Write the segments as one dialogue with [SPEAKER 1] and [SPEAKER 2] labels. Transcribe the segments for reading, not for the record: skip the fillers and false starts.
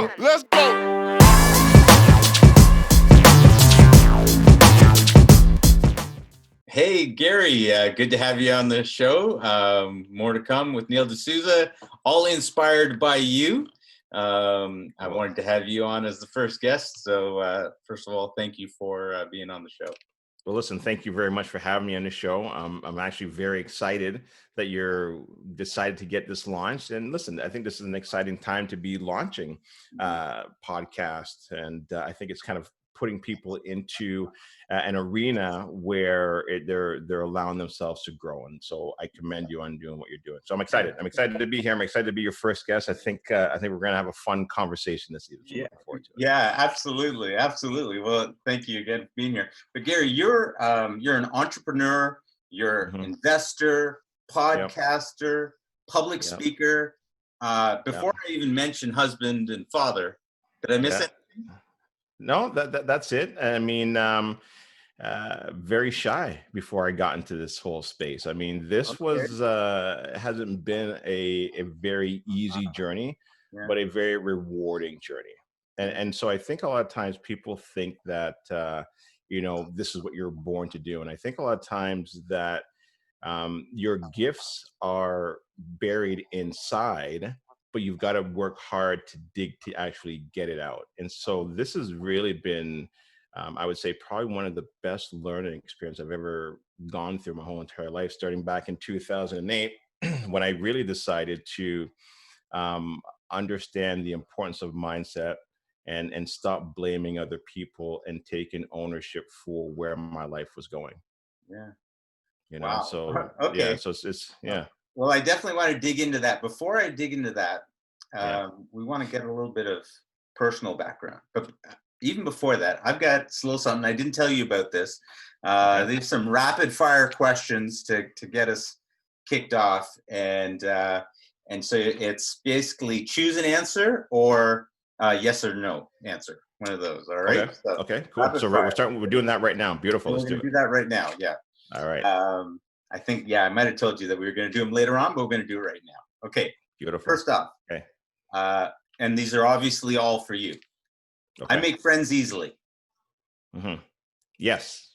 [SPEAKER 1] go. Let's go.
[SPEAKER 2] Hey, Gary, good to have you on the show. More to come with Neil D'Souza, all inspired by you. I wanted to have you on as the first guest. So first of all, thank you for being on the show.
[SPEAKER 3] Well, listen, thank you very much for having me on the show. I'm actually very excited that you're decided to get this launched. And listen, I think this is an exciting time to be launching podcasts. And I think it's kind of putting people into an arena where they're allowing themselves to grow. And so I commend you on doing what you're doing. So I'm excited. I'm excited to be here. I'm excited to be your first guest. I think we're going to have a fun conversation this evening. So
[SPEAKER 2] Yeah,
[SPEAKER 3] looking forward to it.
[SPEAKER 2] Yeah, absolutely, absolutely. Well, thank you again for being here. But Gary, you're an entrepreneur, you're investor, podcaster, public speaker. Before I even mention husband and father, did I miss it?
[SPEAKER 3] No, that's it. I mean, very shy before I got into this whole space. I mean, this hasn't been a very easy journey, but a very rewarding journey. And so I think a lot of times people think that, this is what you're born to do. And I think a lot of times that your gifts are buried inside, but you've got to work hard to dig to actually get it out. And so this has really been, I would say, probably one of the best learning experiences I've ever gone through my whole entire life, starting back in 2008, when I really decided to understand the importance of mindset and stop blaming other people and taking ownership for where my life was going.
[SPEAKER 2] Wow.
[SPEAKER 3] So
[SPEAKER 2] okay.
[SPEAKER 3] So it's
[SPEAKER 2] Well, I definitely want to dig into that. Before I dig into that, we want to get a little bit of personal background. But even before that, I've got a little something. I didn't tell you about this. There's some rapid fire questions to get us kicked off. And so it's basically choose an answer or yes or no answer. One of those. All right.
[SPEAKER 3] Okay, cool. So we're doing that right now. Beautiful.
[SPEAKER 2] Let's do that right now. Yeah.
[SPEAKER 3] All right.
[SPEAKER 2] I think, I might have told you that we were going to do them later on, but we're going to do it right now. Okay.
[SPEAKER 3] Beautiful.
[SPEAKER 2] First off.
[SPEAKER 3] Okay.
[SPEAKER 2] And these are obviously all for you. Okay. I make friends easily.
[SPEAKER 3] Yes.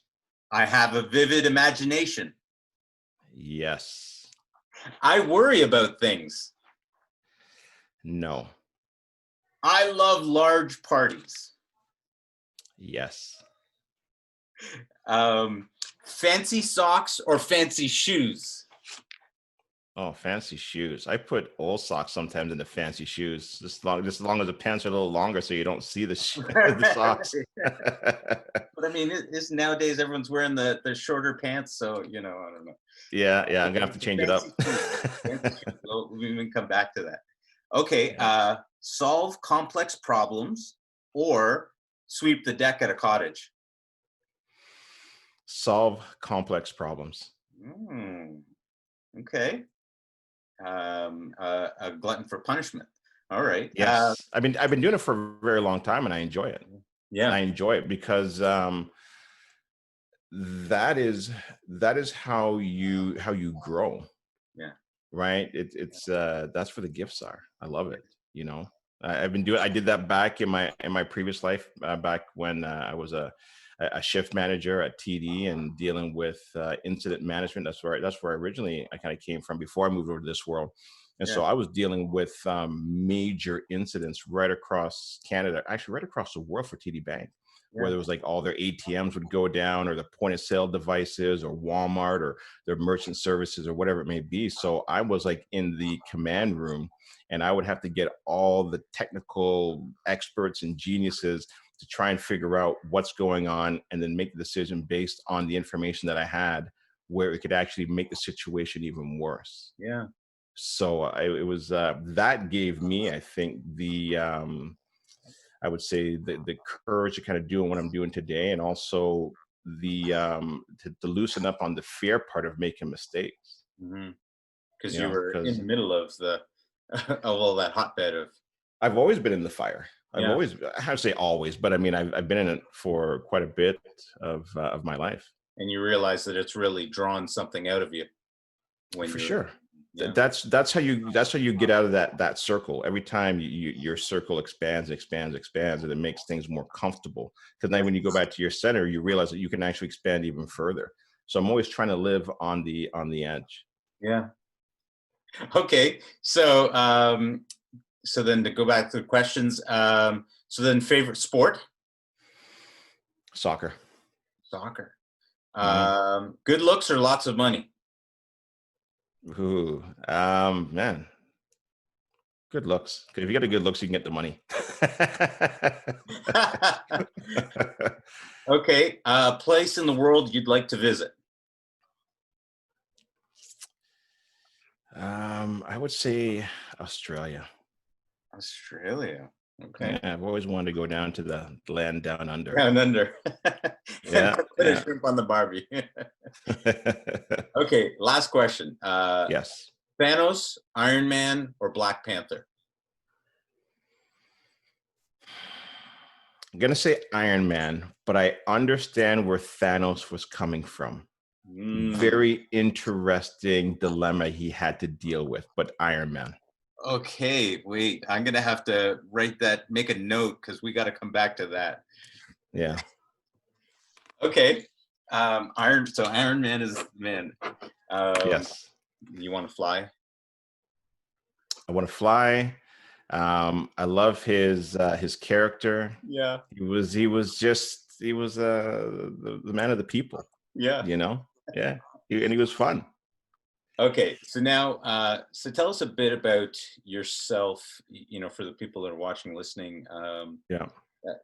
[SPEAKER 2] I have a vivid imagination.
[SPEAKER 3] Yes.
[SPEAKER 2] I worry about things.
[SPEAKER 3] No.
[SPEAKER 2] I love large parties.
[SPEAKER 3] Yes.
[SPEAKER 2] Fancy socks or fancy shoes?
[SPEAKER 3] Oh, fancy shoes. I put old socks sometimes in the fancy shoes, just as long as the pants are a little longer so you don't see the socks.
[SPEAKER 2] But I mean, it's nowadays everyone's wearing the shorter pants, so, I don't know.
[SPEAKER 3] Yeah, I'm going to have to change it up.
[SPEAKER 2] We'll even come back to that. Okay, solve complex problems or sweep the deck at a cottage?
[SPEAKER 3] Solve complex problems.
[SPEAKER 2] Okay. A glutton for punishment. All right.
[SPEAKER 3] Yes. I've been doing it for a very long time and I enjoy it.
[SPEAKER 2] Yeah.
[SPEAKER 3] I enjoy it because that is how you grow.
[SPEAKER 2] Yeah.
[SPEAKER 3] Right. It's that's where the gifts are. I love it. I did that back in my previous life, back when I was a shift manager at TD and dealing with incident management. That's where originally I kind of came from before I moved over to this world. And so I was dealing with major incidents right across Canada, actually right across the world for TD Bank, where there was like all their ATMs would go down, or the point of sale devices, or Walmart, or their merchant services, or whatever it may be. So I was like in the command room, and I would have to get all the technical experts and geniuses to try and figure out what's going on and then make the decision based on the information that I had, where it could actually make the situation even worse.
[SPEAKER 2] Yeah.
[SPEAKER 3] So it was that gave me, I think, the I would say the courage to kind of doing what I'm doing today, and also the to loosen up on the fear part of making mistakes.
[SPEAKER 2] Because you were in the middle of all that hotbed of.
[SPEAKER 3] I've always been in the fire. I have to say always, but I mean, I've been in it for quite a bit of my life.
[SPEAKER 2] And you realize that it's really drawn something out of you.
[SPEAKER 3] For sure.
[SPEAKER 2] Yeah.
[SPEAKER 3] that's how you get out of that circle. Every time your circle expands, and it makes things more comfortable. Because now when you go back to your center, you realize that you can actually expand even further. So I'm always trying to live on the edge.
[SPEAKER 2] Yeah. Okay. So then to go back to the questions, so then favorite sport?
[SPEAKER 3] Soccer.
[SPEAKER 2] Soccer.
[SPEAKER 3] Mhm.
[SPEAKER 2] Good looks or lots of money?
[SPEAKER 3] Ooh, man, good looks. 'Cause if you got a good looks, you can get the money.
[SPEAKER 2] Okay. Place in the world you'd like to visit?
[SPEAKER 3] I would say Australia.
[SPEAKER 2] Australia. Okay.
[SPEAKER 3] Yeah, I've always wanted to go down to the land down under.
[SPEAKER 2] Down under. And
[SPEAKER 3] Yeah,
[SPEAKER 2] put a
[SPEAKER 3] yeah.
[SPEAKER 2] shrimp on the Barbie. Okay. Last question.
[SPEAKER 3] Yes.
[SPEAKER 2] Thanos, Iron Man, or Black Panther?
[SPEAKER 3] I'm gonna say Iron Man, but I understand where Thanos was coming from.
[SPEAKER 2] Mm,
[SPEAKER 3] Very interesting dilemma he had to deal with, but Iron Man.
[SPEAKER 2] okay, wait. I'm gonna have to write that, make a note because we got to come back to that.
[SPEAKER 3] Yeah.
[SPEAKER 2] Okay. So Iron Man is the man. Um,
[SPEAKER 3] Yes.
[SPEAKER 2] you want to fly?
[SPEAKER 3] I want to fly. I love his character.
[SPEAKER 2] Yeah.
[SPEAKER 3] He was the man of the people,
[SPEAKER 2] Yeah.
[SPEAKER 3] you know? Yeah. And he was fun.
[SPEAKER 2] Okay. So now, so tell us a bit about yourself. For the people that are watching, listening,
[SPEAKER 3] Yeah.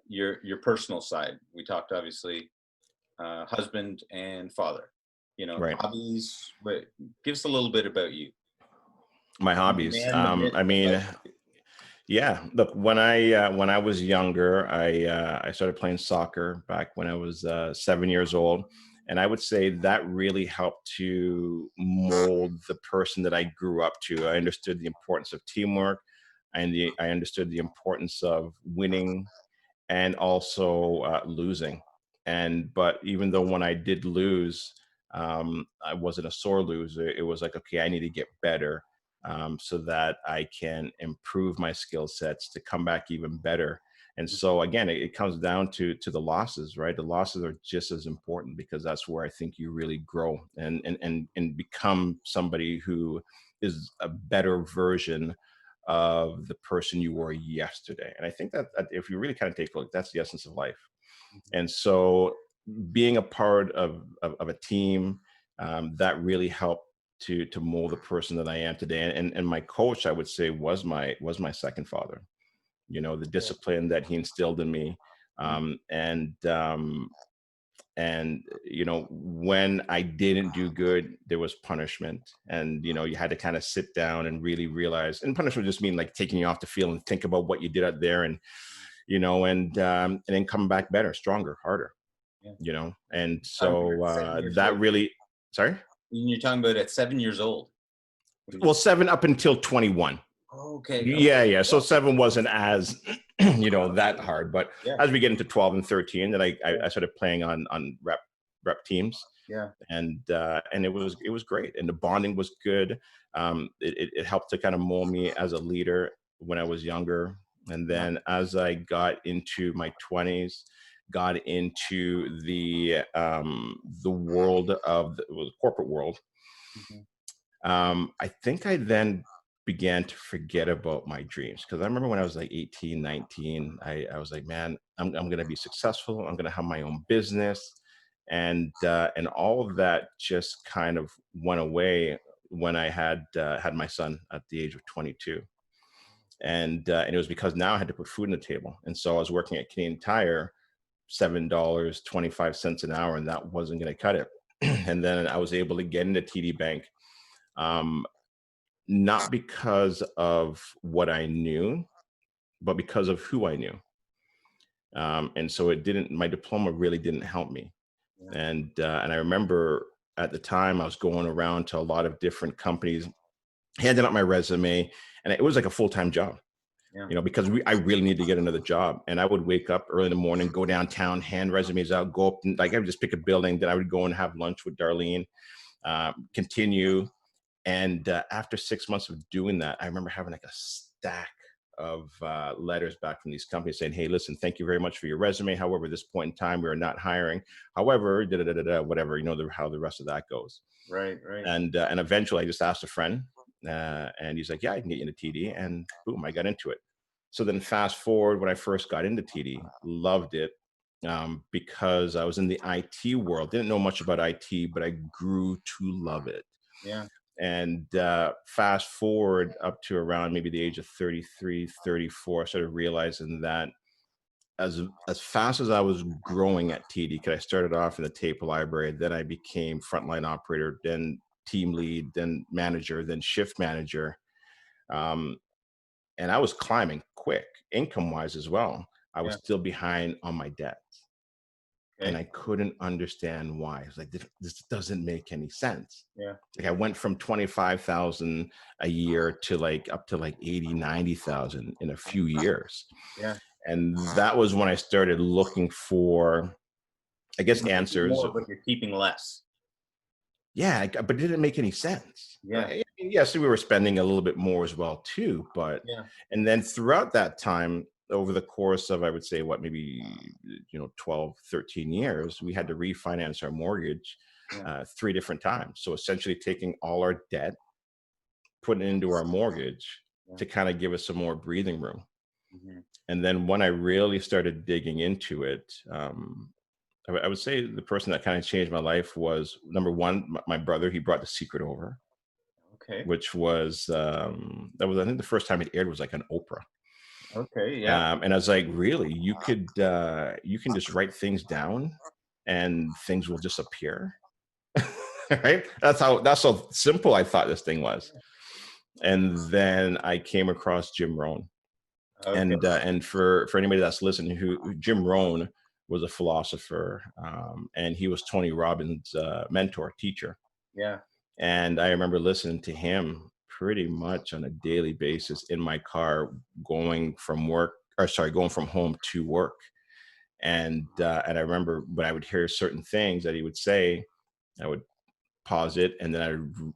[SPEAKER 2] your personal side. We talked obviously, husband and father.
[SPEAKER 3] Right.
[SPEAKER 2] Hobbies. But give us a little bit about you.
[SPEAKER 3] My
[SPEAKER 2] The
[SPEAKER 3] hobbies.
[SPEAKER 2] man, the myth,
[SPEAKER 3] I
[SPEAKER 2] the
[SPEAKER 3] mean,
[SPEAKER 2] legend.
[SPEAKER 3] yeah. Look, when I was younger, I started playing soccer back when I was 7 years old, and I would say that really helped to mold the person that I grew up to. I understood the importance of teamwork, and I understood the importance of winning and also losing. But even though when I did lose, I wasn't a sore loser. It was like, okay, I need to get better, so that I can improve my skill sets to come back even better. And so again, it comes down to the losses, right? The losses are just as important because that's where I think you really grow and become somebody who is a better version of the person you were yesterday. And I think that if you really kind of take a look, that's the essence of life. And so being a part of a team, that really helped to mold the person that I am today. And my coach, I would say, was my second father. The discipline that he instilled in me, and when I didn't do good, there was punishment, and you had to kind of sit down and really realize. And punishment just mean like taking you off the field and think about what you did out there, and then come back better, stronger, harder.
[SPEAKER 2] Yeah.
[SPEAKER 3] And
[SPEAKER 2] Talking
[SPEAKER 3] so
[SPEAKER 2] about 7 years
[SPEAKER 3] that
[SPEAKER 2] old.
[SPEAKER 3] really. Sorry.
[SPEAKER 2] And you're talking about at 7 years old.
[SPEAKER 3] Well, 7 up until 21.
[SPEAKER 2] Okay. Okay.
[SPEAKER 3] Yeah. So
[SPEAKER 2] Yeah.
[SPEAKER 3] 7 wasn't as that hard, but
[SPEAKER 2] Yeah.
[SPEAKER 3] as we get into 12 and 13, then I,
[SPEAKER 2] Yeah.
[SPEAKER 3] I started playing on rep teams,
[SPEAKER 2] Yeah.
[SPEAKER 3] and it was great, and the bonding was good. It helped to kind of mold me as a leader when I was younger, and
[SPEAKER 2] Yeah.
[SPEAKER 3] then as I got into my 20s, got into the world of the corporate world.
[SPEAKER 2] Mhm.
[SPEAKER 3] I think I then began to forget about my dreams because I remember when I was like 18, 19, I was like, man, I'm going to be successful. I'm going to have my own business. And all of that just kind of went away when I had my son at the age of 22. And it was because now I had to put food on the table. And so I was working at Canadian Tire, $7.25 an hour, and that wasn't going to cut it. And then I was able to get into TD Bank, um, not because of what I knew, but because of who I knew. And so my diploma really didn't help me.
[SPEAKER 2] Yeah.
[SPEAKER 3] And I remember at the time I was going around to a lot of different companies, handing out my resume, and it was like a full-time job.
[SPEAKER 2] Yeah.
[SPEAKER 3] Because I really need to get another job. And I would wake up early in the morning, go downtown, hand resumes out, go up, and like I would just pick a building. Then I would go and have lunch with Darlene, continue. And after 6 months of doing that, I remember having like a stack of letters back from these companies saying, "Hey, listen, thank you very much for your resume. However, at this point in time, we are not hiring. However, da da da da, whatever, how the rest of that goes."
[SPEAKER 2] Right, right.
[SPEAKER 3] And eventually, I just asked a friend, and he's like, "Yeah, I can get you into TD," and boom, I got into it. So then, fast forward, when I first got into TD, loved it, because I was in the IT world. Didn't know much about IT, but I grew to love it.
[SPEAKER 2] Yeah,
[SPEAKER 3] And fast forward up to around maybe the age of 33, 34, I started realizing that as fast as I was growing at TD, because I started off in the tape library, then I became frontline operator, then team lead, then manager, then shift manager. Um, and I was climbing quick, income wise as well. I was
[SPEAKER 2] yeah.
[SPEAKER 3] still behind on my debt, and
[SPEAKER 2] Okay.
[SPEAKER 3] I couldn't understand why. I was like, this doesn't make any sense.
[SPEAKER 2] Yeah,
[SPEAKER 3] Like I went from 25,000 a year to like up to like 80, 90,000 in a few years.
[SPEAKER 2] yeah.
[SPEAKER 3] And that was when I started looking for, I guess,
[SPEAKER 2] You're making
[SPEAKER 3] answers.
[SPEAKER 2] more, but you're keeping less.
[SPEAKER 3] Yeah, but it didn't make any sense.
[SPEAKER 2] Yeah,
[SPEAKER 3] I mean, yes, we were spending a little bit more as well too, but
[SPEAKER 2] yeah,
[SPEAKER 3] and then throughout that time, over the course of, I would say, what, maybe 12, 13 years, we had to refinance our mortgage
[SPEAKER 2] yeah,
[SPEAKER 3] 3 different times. So essentially taking all our debt, putting it into our mortgage
[SPEAKER 2] yeah.
[SPEAKER 3] to kind of give us some more breathing room.
[SPEAKER 2] Mhm.
[SPEAKER 3] And then when I really started digging into it, I would say the person that kind of changed my life was, number one, my brother. He brought The Secret over,
[SPEAKER 2] Okay,
[SPEAKER 3] which was, that was, I think, the first time it aired was like an Oprah.
[SPEAKER 2] okay, yeah,
[SPEAKER 3] And I was like, really, you can just write things down and things will just appear. Right? That's how simple I thought this thing was. And then I came across Jim Rohn.
[SPEAKER 2] okay,
[SPEAKER 3] And for anybody that's listening, who Jim Rohn was a philosopher, and he was Tony Robbins' mentor, teacher.
[SPEAKER 2] yeah,
[SPEAKER 3] And I remember listening to him pretty much on a daily basis in my car, going from home to work. And I remember when I would hear certain things that he would say, I would pause it, and then I would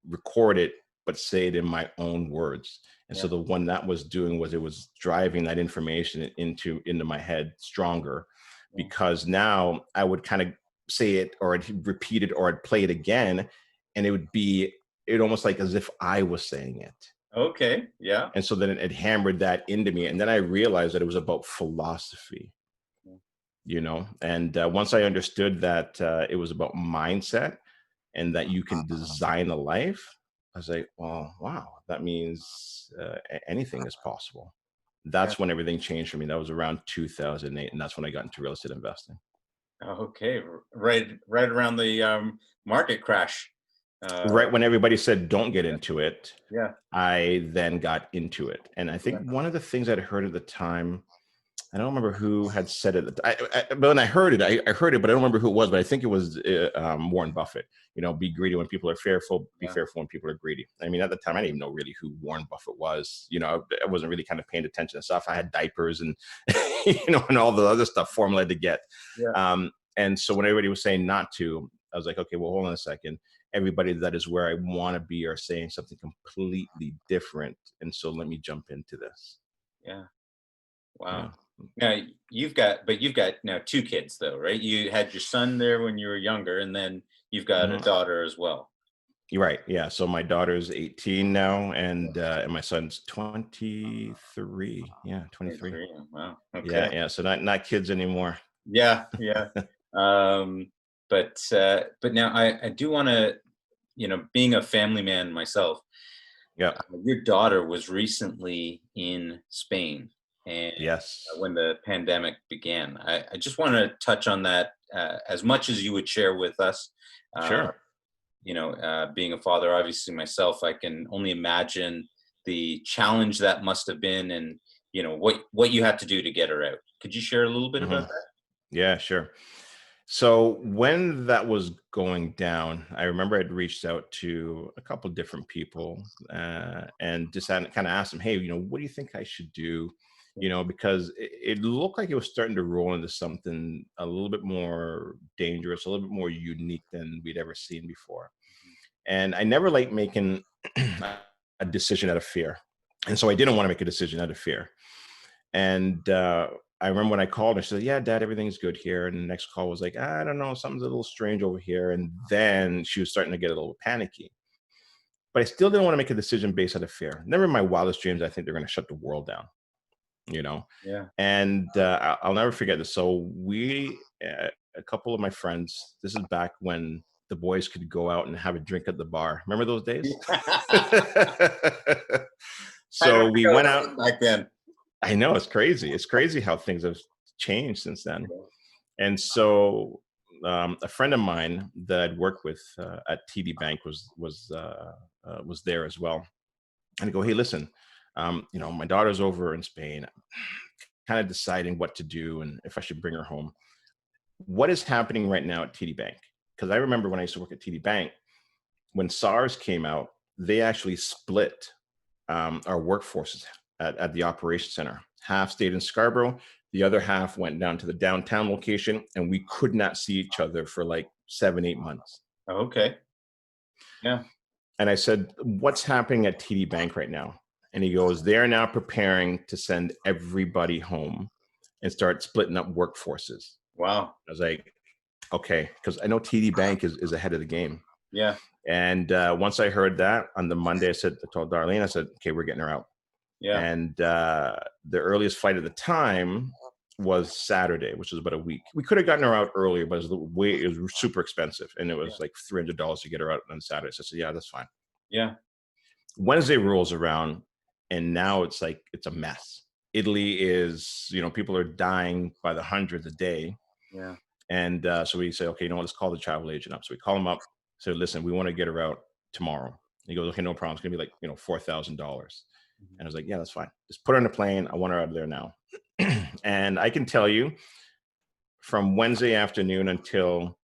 [SPEAKER 3] record it, but say it in my own words. And so
[SPEAKER 2] yeah,
[SPEAKER 3] the one that was doing was, it was driving that information into my head stronger,
[SPEAKER 2] yeah.
[SPEAKER 3] because now I would kind of say it, or I'd repeat it, or I'd play it again, and it almost like as if I was saying it.
[SPEAKER 2] Okay, yeah,
[SPEAKER 3] And so then it hammered that into me, and then I realized that it was about philosophy,
[SPEAKER 2] yeah,
[SPEAKER 3] and once I understood that it was about mindset, and that you can design a life, I was like, well, wow, that means anything is possible.
[SPEAKER 2] yeah.
[SPEAKER 3] That's when everything changed for me. That was around 2008, and that's when I got into real estate investing.
[SPEAKER 2] Okay, right around the market crash.
[SPEAKER 3] Right when everybody said don't get into it,
[SPEAKER 2] Yeah,
[SPEAKER 3] I then got into it. And I
[SPEAKER 2] yeah,
[SPEAKER 3] think one of the things I'd heard at the time, I don't remember who had said it. But when I heard it, I heard it, but I don't remember who it was. But I think it was Warren Buffett. Be greedy when people are fearful. Be
[SPEAKER 2] yeah,
[SPEAKER 3] fearful when people are greedy. I mean, at the time, I didn't even know really who Warren Buffett was. I wasn't really kind of paying attention to stuff. I had diapers and and all the other stuff formulated to get.
[SPEAKER 2] yeah.
[SPEAKER 3] And so when everybody was saying not to, I was like, okay, well, hold on a second. Everybody that is where I want to be are saying something completely different, and so let me jump into this.
[SPEAKER 2] Yeah.
[SPEAKER 3] Yeah.
[SPEAKER 2] Wow. Now you've got now two kids though, right? You had your son there when you were younger, and then you've got a
[SPEAKER 3] Mhm.
[SPEAKER 2] daughter as well.
[SPEAKER 3] You're right. Yeah. So my daughter's 18 now,
[SPEAKER 2] Yeah.
[SPEAKER 3] and my son's 23. Yeah, 23.
[SPEAKER 2] 23. Wow.
[SPEAKER 3] Yeah,
[SPEAKER 2] Okay.
[SPEAKER 3] yeah. So not kids anymore.
[SPEAKER 2] Yeah, yeah. Um, but now I do want to, being a family man myself,
[SPEAKER 3] Yeah.
[SPEAKER 2] your daughter was recently in Spain, and
[SPEAKER 3] Yes.
[SPEAKER 2] when the pandemic began, I just want to touch on that as much as you would share with us. Uh,
[SPEAKER 3] Sure.
[SPEAKER 2] being a father, obviously myself, I can only imagine the challenge that must have been, and what you had to do to get her out. Could you share a little bit about
[SPEAKER 3] Hmm.
[SPEAKER 2] that?
[SPEAKER 3] Yeah, sure. So when that was going down, I remember I'd reached out to a couple different people, and just kind of asked them, "Hey, what do you think I should do?" Because it looked like it was starting to roll into something a little bit more dangerous, a little bit more unique than we'd ever seen before. And I never like making a decision out of fear. And so I didn't want to make a decision out of fear. And I remember when I called her, she said, "Yeah, Dad, everything's good here." And the next call was like, "I don't know, something's a little strange over here." And then she was starting to get a little panicky. But I still didn't want to make a decision based out of fear. Never in my wildest dreams, I think they're going to shut the world down, you know?
[SPEAKER 2] Yeah.
[SPEAKER 3] And I'll never forget this. So a couple of my friends, this is back when the boys could go out and have a drink at the bar. Remember those days?
[SPEAKER 2] I
[SPEAKER 3] So
[SPEAKER 2] don't
[SPEAKER 3] we
[SPEAKER 2] know
[SPEAKER 3] went out.
[SPEAKER 2] back then.
[SPEAKER 3] I know, it's crazy. It's crazy how things have changed since then. And so a friend of mine that I'd worked with at TD Bank was there as well. And I go, "Hey, listen, my daughter's over in Spain, kind of deciding what to do and if I should bring her home. What is happening right now at TD Bank?" Because I remember when I used to work at TD Bank, when SARS came out, they actually split our workforces at the operations center. Half stayed in Scarborough, the other half went down to the downtown location, and we could not see each other for like 7, 8 months.
[SPEAKER 2] Okay. Yeah.
[SPEAKER 3] And I said, "What's happening at TD Bank right now?" And he goes, "They're now preparing to send everybody home and start splitting up workforces."
[SPEAKER 2] Wow.
[SPEAKER 3] I was like, okay, because I know TD Bank is ahead of the game.
[SPEAKER 2] Yeah.
[SPEAKER 3] And once I heard that on the Monday, I told Darlene, I said, "Okay, we're getting her out."
[SPEAKER 2] Yeah.
[SPEAKER 3] And the earliest flight at the time was Saturday, which was about a week. We could have gotten her out earlier, but it was super expensive. And it was like $300 to get her out on Saturday. So I said, "Yeah, that's fine."
[SPEAKER 2] Yeah.
[SPEAKER 3] Wednesday rolls around, and now it's like, it's a mess. Italy is, people are dying by the hundreds a day.
[SPEAKER 2] Yeah.
[SPEAKER 3] And so we say, "Okay, let's call the travel agent up." So we call him up, say, "Listen, we want to get her out tomorrow." He goes, "Okay, no problem. It's going to be like, $4,000. And I was like, "Yeah, that's fine. Just put her on a plane. I want her out of there now." And I can tell you, from Wednesday afternoon until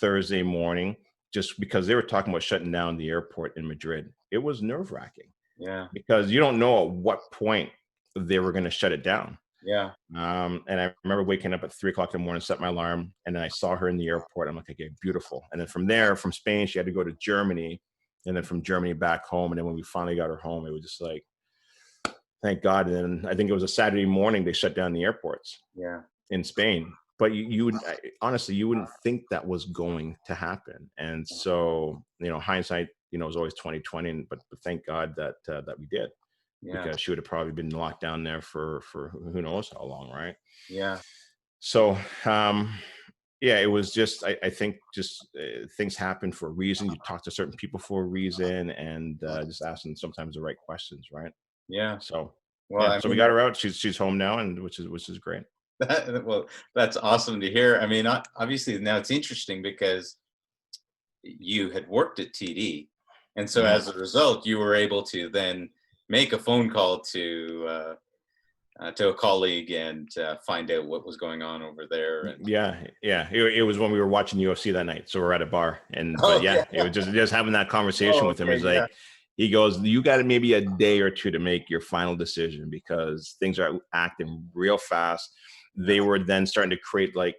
[SPEAKER 3] Thursday morning, just because they were talking about shutting down the airport in Madrid, it was nerve wracking
[SPEAKER 2] Yeah.
[SPEAKER 3] because you don't know at what point they were going to shut it down.
[SPEAKER 2] Yeah.
[SPEAKER 3] And I remember waking up at 3 o'clock in the morning, set my alarm, and then I saw her in the airport. I'm like, "Okay, beautiful." And then from there, from Spain, she had to go to Germany, and then from Germany back home. And then when we finally got her home, it was just like, thank God. And then I think it was a Saturday morning, they shut down the airports
[SPEAKER 2] Yeah.
[SPEAKER 3] in Spain. But honestly, you wouldn't think that was going to happen. And so, hindsight, is always 2020. But thank God that we did,
[SPEAKER 2] Yeah.
[SPEAKER 3] because she would have probably been locked down there for who knows how long, right?
[SPEAKER 2] Yeah.
[SPEAKER 3] So, yeah, it was just, I think just things happen for a reason. You talk to certain people for a reason, and just asking sometimes the right questions, right?
[SPEAKER 2] Yeah.
[SPEAKER 3] So,
[SPEAKER 2] Well,
[SPEAKER 3] yeah,
[SPEAKER 2] I
[SPEAKER 3] so we
[SPEAKER 2] mean,
[SPEAKER 3] got her out. She's home now, and which is great.
[SPEAKER 2] well, that's awesome to hear. I mean, obviously now it's interesting because you had worked at TD, and so
[SPEAKER 3] Mhm.
[SPEAKER 2] as a result, you were able to then make a phone call to a colleague and find out what was going on over there. And
[SPEAKER 3] Yeah, yeah. It was when we were watching UFC that night, so we're at a bar, but
[SPEAKER 2] oh
[SPEAKER 3] yeah,
[SPEAKER 2] yeah,
[SPEAKER 3] it was just having that conversation
[SPEAKER 2] oh
[SPEAKER 3] with him.
[SPEAKER 2] okay,
[SPEAKER 3] Is
[SPEAKER 2] yeah,
[SPEAKER 3] like, he goes, "You got maybe a day or two to make your final decision because things are acting real fast."
[SPEAKER 2] yeah,
[SPEAKER 3] They were then starting to create, like,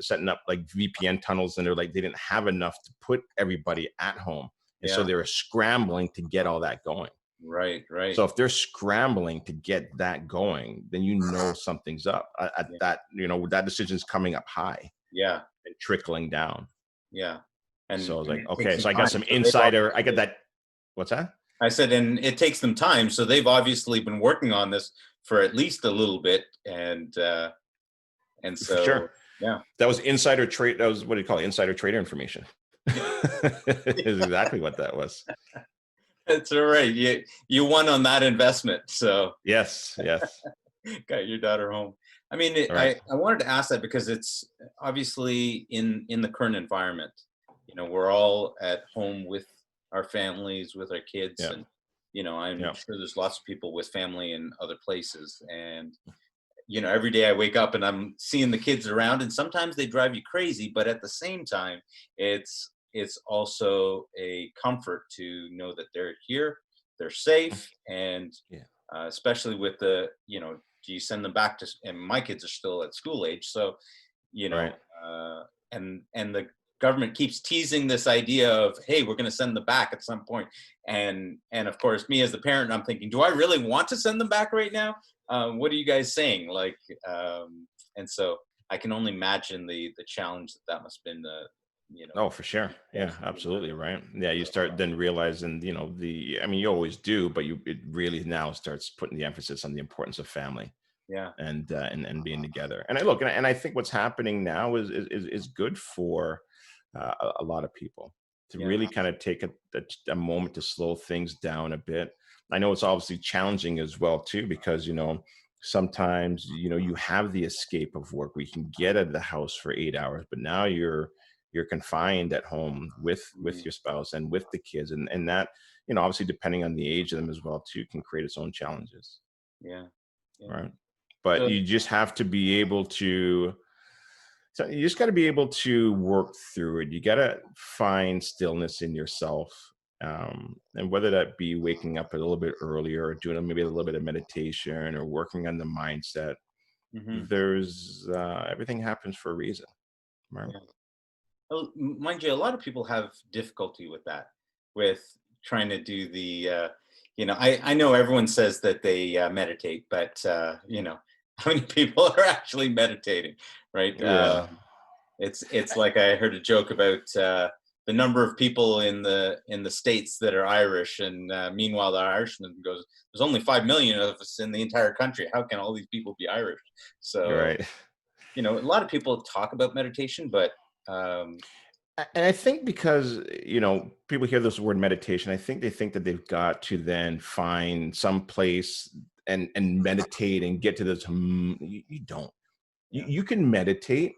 [SPEAKER 3] setting up like VPN tunnels, and they're like, they didn't have enough to put everybody at home, and so
[SPEAKER 2] yeah,
[SPEAKER 3] they were scrambling to get all that going.
[SPEAKER 2] right, right,
[SPEAKER 3] So if they're scrambling to get that going, then something's up. At
[SPEAKER 2] yeah,
[SPEAKER 3] that, that decision's coming up high
[SPEAKER 2] yeah,
[SPEAKER 3] and trickling down.
[SPEAKER 2] yeah,
[SPEAKER 3] So I was
[SPEAKER 2] and
[SPEAKER 3] like,
[SPEAKER 2] it takes
[SPEAKER 3] okay,
[SPEAKER 2] some
[SPEAKER 3] so I got
[SPEAKER 2] time.
[SPEAKER 3] some
[SPEAKER 2] So they've
[SPEAKER 3] insider. I got
[SPEAKER 2] obviously,
[SPEAKER 3] that. What's that?
[SPEAKER 2] I said, and it takes them time. So they've obviously been working on this for at least a little bit, and
[SPEAKER 3] For sure.
[SPEAKER 2] so yeah,
[SPEAKER 3] That was insider trade. That was, what do you call it? Insider trader information. Is exactly what that was.
[SPEAKER 2] that's all right. You won on that investment. So
[SPEAKER 3] Yes. Yes.
[SPEAKER 2] got your daughter home. I mean,
[SPEAKER 3] All right.
[SPEAKER 2] I wanted to ask that because it's obviously in the current environment. We're all at home with our families, with our kids,
[SPEAKER 3] Yeah.
[SPEAKER 2] and I'm
[SPEAKER 3] Yeah.
[SPEAKER 2] sure there's lots of people with family in other places. And every day I wake up and I'm seeing the kids around, and sometimes they drive you crazy, but at the same time, it's also a comfort to know that they're here, they're safe, and
[SPEAKER 3] Yeah.
[SPEAKER 2] especially with do you send them back and my kids are still at school age, so you know
[SPEAKER 3] Right.
[SPEAKER 2] uh, and the government keeps teasing this idea of, hey, we're going to send them back at some point. And of course, me as the parent, I'm thinking, do I really want to send them back right now? What are you guys saying? Like, and so I can only imagine the challenge that must have been,
[SPEAKER 3] Oh, for sure. Yeah, absolutely. Right. Yeah. You start then realizing, I mean, you always do, but it really now starts putting the emphasis on the importance of family
[SPEAKER 2] Yeah.
[SPEAKER 3] and being together. And I look, and I think what's happening now is good for a lot of people to
[SPEAKER 2] Yeah.
[SPEAKER 3] really kind of take a moment to slow things down a bit. I know it's obviously challenging as well too, because sometimes you have the escape of work where you can get out of the house for 8 hours, but now you're confined at home with
[SPEAKER 2] Mm.
[SPEAKER 3] your spouse and with the kids, and that obviously depending on the age of them as well too can create its own challenges,
[SPEAKER 2] Yeah. Yeah.
[SPEAKER 3] right? But
[SPEAKER 2] So
[SPEAKER 3] you just have to be able to so you just got to be able to work through it. You got to find stillness in yourself, and whether that be waking up a little bit earlier or doing maybe a little bit of meditation or working on the mindset.
[SPEAKER 2] mhm.
[SPEAKER 3] There's everything happens for a reason, right?
[SPEAKER 2] Yeah. Well, mind you, a lot of people have difficulty with that, with trying to do the, I know everyone says that they meditate, but, how many people are actually meditating, right?
[SPEAKER 3] Yeah.
[SPEAKER 2] It's like I heard a joke about the number of people in the states that are Irish, and meanwhile the Irishman goes, "There's only 5 million of us in the entire country. How can all these people be Irish?"
[SPEAKER 3] You're
[SPEAKER 2] So
[SPEAKER 3] right.
[SPEAKER 2] a lot of people talk about meditation, but um,
[SPEAKER 3] And I think because, people hear this word meditation, I think they think that they've got to then find some place and meditate and get to this. You don't. You,
[SPEAKER 2] yeah,
[SPEAKER 3] you can meditate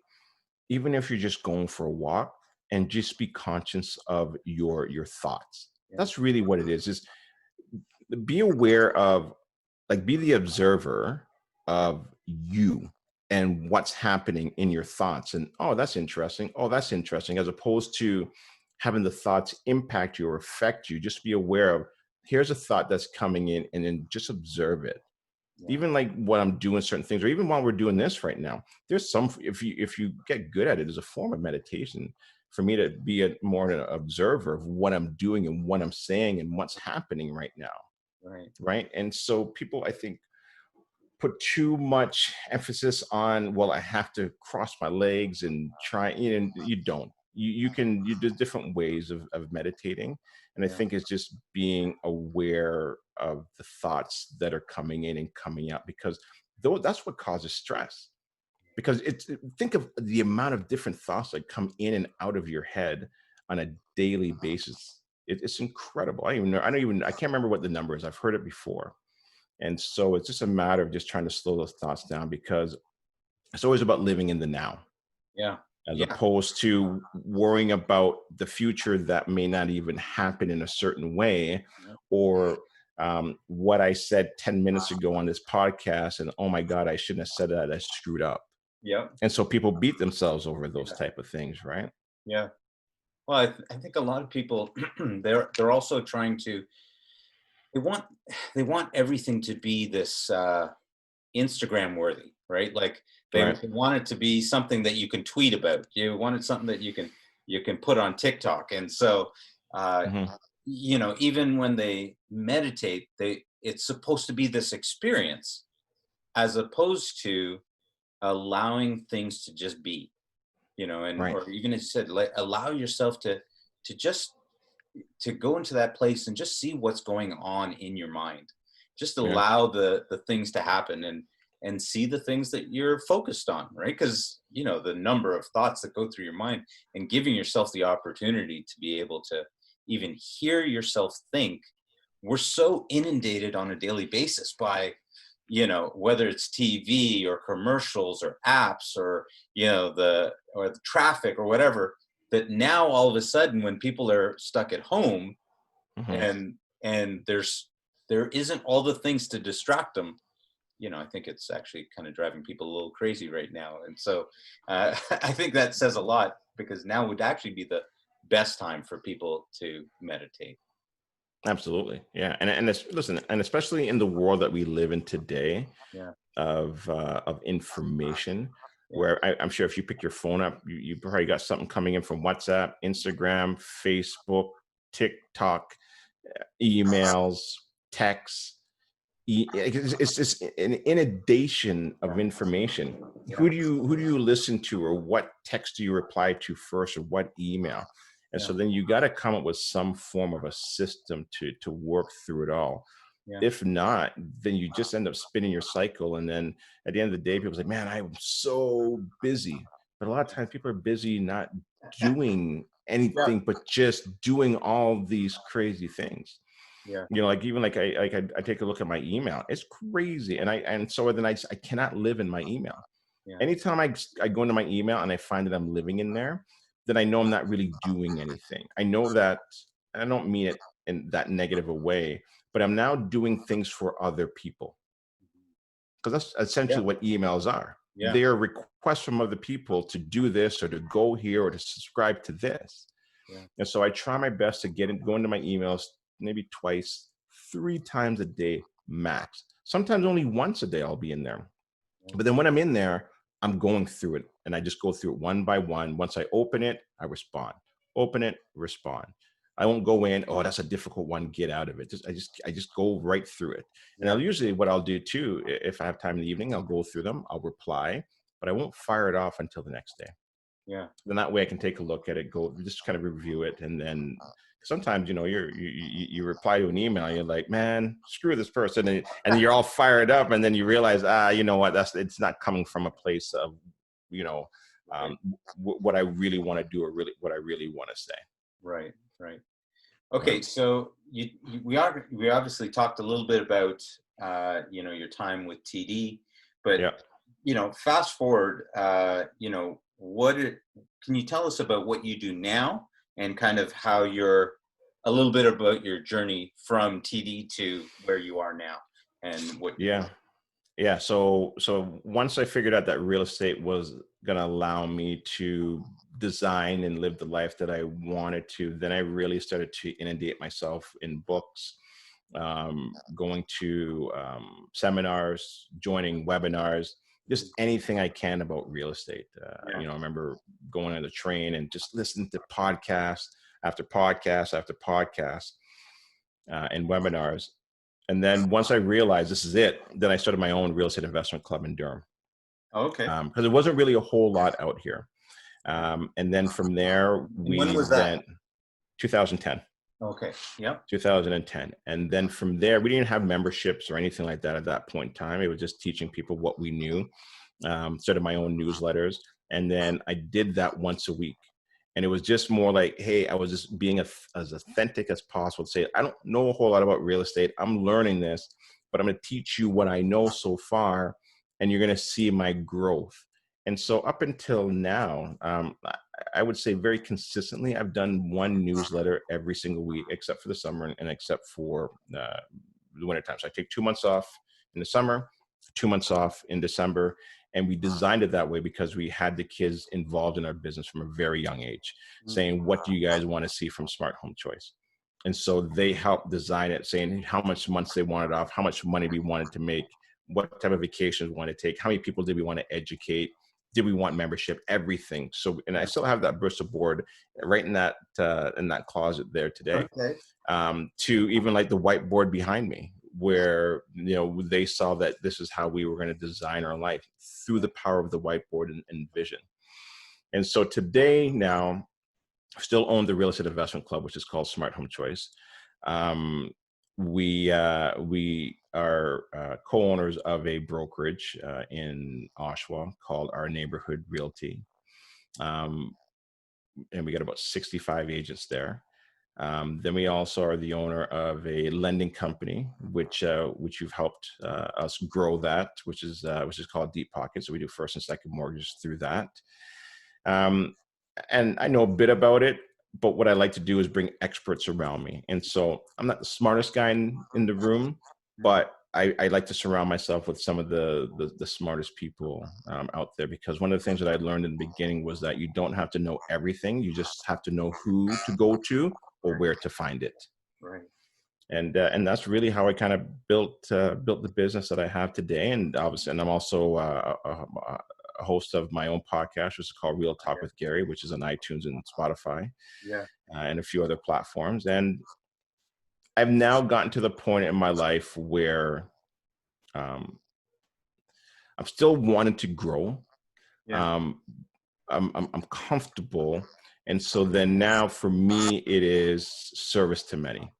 [SPEAKER 3] even if you're just going for a walk and just be conscious of your thoughts.
[SPEAKER 2] yeah,
[SPEAKER 3] That's really what it is be aware of, like, be the observer
[SPEAKER 2] yeah,
[SPEAKER 3] of you and what's happening in your thoughts, and oh, that's interesting, oh, that's interesting, as opposed to having the thoughts impact you or affect you. Just be aware of, here's a thought that's coming in, and then just observe it.
[SPEAKER 2] yeah,
[SPEAKER 3] Even like when I'm doing certain things, or even while we're doing this right now, there's some, if you get good at it, as a form of meditation, for me to be more an observer of what I'm doing and what I'm saying and what's happening right now,
[SPEAKER 2] right,
[SPEAKER 3] right? And so people, I think, put too much emphasis on, well, I have to cross my legs and try. You don't. There's different ways of meditating, and I
[SPEAKER 2] yeah,
[SPEAKER 3] think it's just being aware of the thoughts that are coming in and coming out, because though that's what causes stress. Because think of the amount of different thoughts that come in and out of your head on a daily basis. It's incredible. I can't remember what the number is. I've heard it before, and so it's just a matter of just trying to slow those thoughts down, because it's always about living in the now,
[SPEAKER 2] yeah,
[SPEAKER 3] as
[SPEAKER 2] yeah,
[SPEAKER 3] opposed to worrying about the future that may not even happen in a certain way,
[SPEAKER 2] yeah,
[SPEAKER 3] or what I said 10 minutes ago on this podcast, and oh my God, I shouldn't have said that. I screwed up.
[SPEAKER 2] yeah,
[SPEAKER 3] And so people beat themselves over those
[SPEAKER 2] yeah,
[SPEAKER 3] type of things, right?
[SPEAKER 2] yeah. Well, I think a lot of people they're also trying to they want they want everything to be this Instagram worthy, right? Like they
[SPEAKER 3] Right.
[SPEAKER 2] want it to be something that you can tweet about. You want it something that you can put on TikTok. And so uh,
[SPEAKER 3] Hmm.
[SPEAKER 2] even when they meditate, it's supposed to be this experience as opposed to allowing things to just be, and
[SPEAKER 3] Right.
[SPEAKER 2] or even as you said, like allow yourself to just to go into that place and just see what's going on in your mind. Just
[SPEAKER 3] Yeah.
[SPEAKER 2] allow the things to happen and see the things that you're focused on, right? Because the number of thoughts that go through your mind, and giving yourself the opportunity to be able to even hear yourself think. We're so inundated on a daily basis by whether it's TV or commercials or apps or the traffic or whatever, that now all of a sudden when people are stuck at home
[SPEAKER 3] Hmm.
[SPEAKER 2] and there isn't all the things to distract them. I think it's actually kind of driving people a little crazy right now. And so I think that says a lot, because now would actually be the best time for people to meditate.
[SPEAKER 3] Absolutely. Yeah. Listen, and especially in the world that we live in today,
[SPEAKER 2] Yeah,
[SPEAKER 3] of information, where I'm sure if you pick your phone up, you probably got something coming in from WhatsApp, Instagram, Facebook, TikTok, emails, texts. It's just an inundation of information.
[SPEAKER 2] Yeah.
[SPEAKER 3] Who do you listen to, or what text do you reply to first, or what email? And
[SPEAKER 2] Yeah.
[SPEAKER 3] so then you got to come up with some form of a system to work through it all.
[SPEAKER 2] Yeah.
[SPEAKER 3] If not, then you just end up spinning your cycle. And then at the end of the day, people say, man, I'm so busy. But a lot of times people are busy not doing
[SPEAKER 2] Yeah.
[SPEAKER 3] anything, but just doing all these crazy things.
[SPEAKER 2] Yeah.
[SPEAKER 3] Like even like I take a look at my email, it's crazy. And so then I cannot live in my email.
[SPEAKER 2] Yeah.
[SPEAKER 3] Anytime I go into my email and I find that I'm living in there, then I know I'm not really doing anything. I know that, I don't mean it in that negative a way, but I'm now doing things for other people, because that's
[SPEAKER 2] Yeah.
[SPEAKER 3] essentially what emails are.
[SPEAKER 2] Yeah.
[SPEAKER 3] They are requests from other people to do this, or to go here, or to subscribe to this.
[SPEAKER 2] Yeah.
[SPEAKER 3] And so I try my best to go into my emails maybe twice, 3 times a day max. Sometimes only once a day I'll be in there. But then when I'm in there, I'm going through it, and I just go through it one by one. Once I open it, I respond. Open it, respond. I won't go in, oh, that's a difficult one, get out of it. I just go right through it. And
[SPEAKER 2] Yeah.
[SPEAKER 3] what I'll do too, if I have time in the evening, I'll go through them, I'll reply, but I won't fire it off until the next day.
[SPEAKER 2] Yeah.
[SPEAKER 3] Then that way I can take a look at it, go just kind of review it. And then sometimes, you reply to an email, you're like, man, screw this person. And you're all fired up. And then you realize, you know what, it's not coming from a place of, what I really want to do, or really what I really want to say.
[SPEAKER 2] Right. Right. Okay. So we obviously talked a little bit about, your time with TD, but,
[SPEAKER 3] Yeah.
[SPEAKER 2] fast forward, can you tell us about what you do now, and kind of a little bit about your journey from TD to where you are now, and what?
[SPEAKER 3] Yeah. So once I figured out that real estate was going to allow me to design and live the life that I wanted to, then I really started to inundate myself in books, going to seminars, joining webinars, just anything I can about real estate. I remember going on the train and just listening to podcast after podcast after podcast, and webinars. And then once I realized this is it, then I started my own real estate investment club in Durham.
[SPEAKER 2] Okay.
[SPEAKER 3] Because there wasn't really a whole lot out here. And then from there,
[SPEAKER 2] when was that?
[SPEAKER 3] 2010.
[SPEAKER 2] Okay. Yep.
[SPEAKER 3] 2010. And then from there, we didn't have memberships or anything like that at that point in time. It was just teaching people what we knew. Started my own newsletters. And then I did that once a week. And it was just more like, hey, I was just being as authentic as possible to say, I don't know a whole lot about real estate. I'm learning this, but I'm going to teach you what I know so far, and you're going to see my growth. And so up until now, I would say very consistently, I've done one newsletter every single week, except for the summer and except for the wintertime. So I take 2 months off in the summer, 2 months off in December. And we designed it that way because we had the kids involved in our business from a very young age, saying, what do you guys want to see from Smart Home Choice? And so they helped design it, saying how much months they wanted off, how much money we wanted to make, what type of vacations we wanted to take, how many people did we want to educate, did we want membership, everything. So, and I still have that Bristol board right in that closet there today, to even like the whiteboard behind me, where they saw that this is how we were going to design our life through the power of the whiteboard and vision. And so today, now, I still own the real estate investment club, which is called Smart Home Choice. We are co-owners of a brokerage in Oshawa called Our Neighborhood Realty, and we got about 65 agents there. Then we also are the owner of a lending company, which you've helped us grow that, which is called Deep Pocket. So we do first and second mortgages through that. And I know a bit about it, but what I like to do is bring experts around me. And so I'm not the smartest guy in the room, but I like to surround myself with some of the smartest people out there, because one of the things that I learned in the beginning was that you don't have to know everything. You just have to know who to go to or where to find it.
[SPEAKER 2] Right.
[SPEAKER 3] And that's really how I kind of built the business that I have today. And obviously, and I'm also a host of my own podcast, which is called Real Talk
[SPEAKER 2] Yeah.
[SPEAKER 3] with Gary, which is on iTunes and Spotify,
[SPEAKER 2] Yeah.
[SPEAKER 3] and a few other platforms. And I've now gotten to the point in my life where um, I'm still wanting to grow.
[SPEAKER 2] Yeah.
[SPEAKER 3] Um, I'm comfortable. And so then now for me, it is service to many.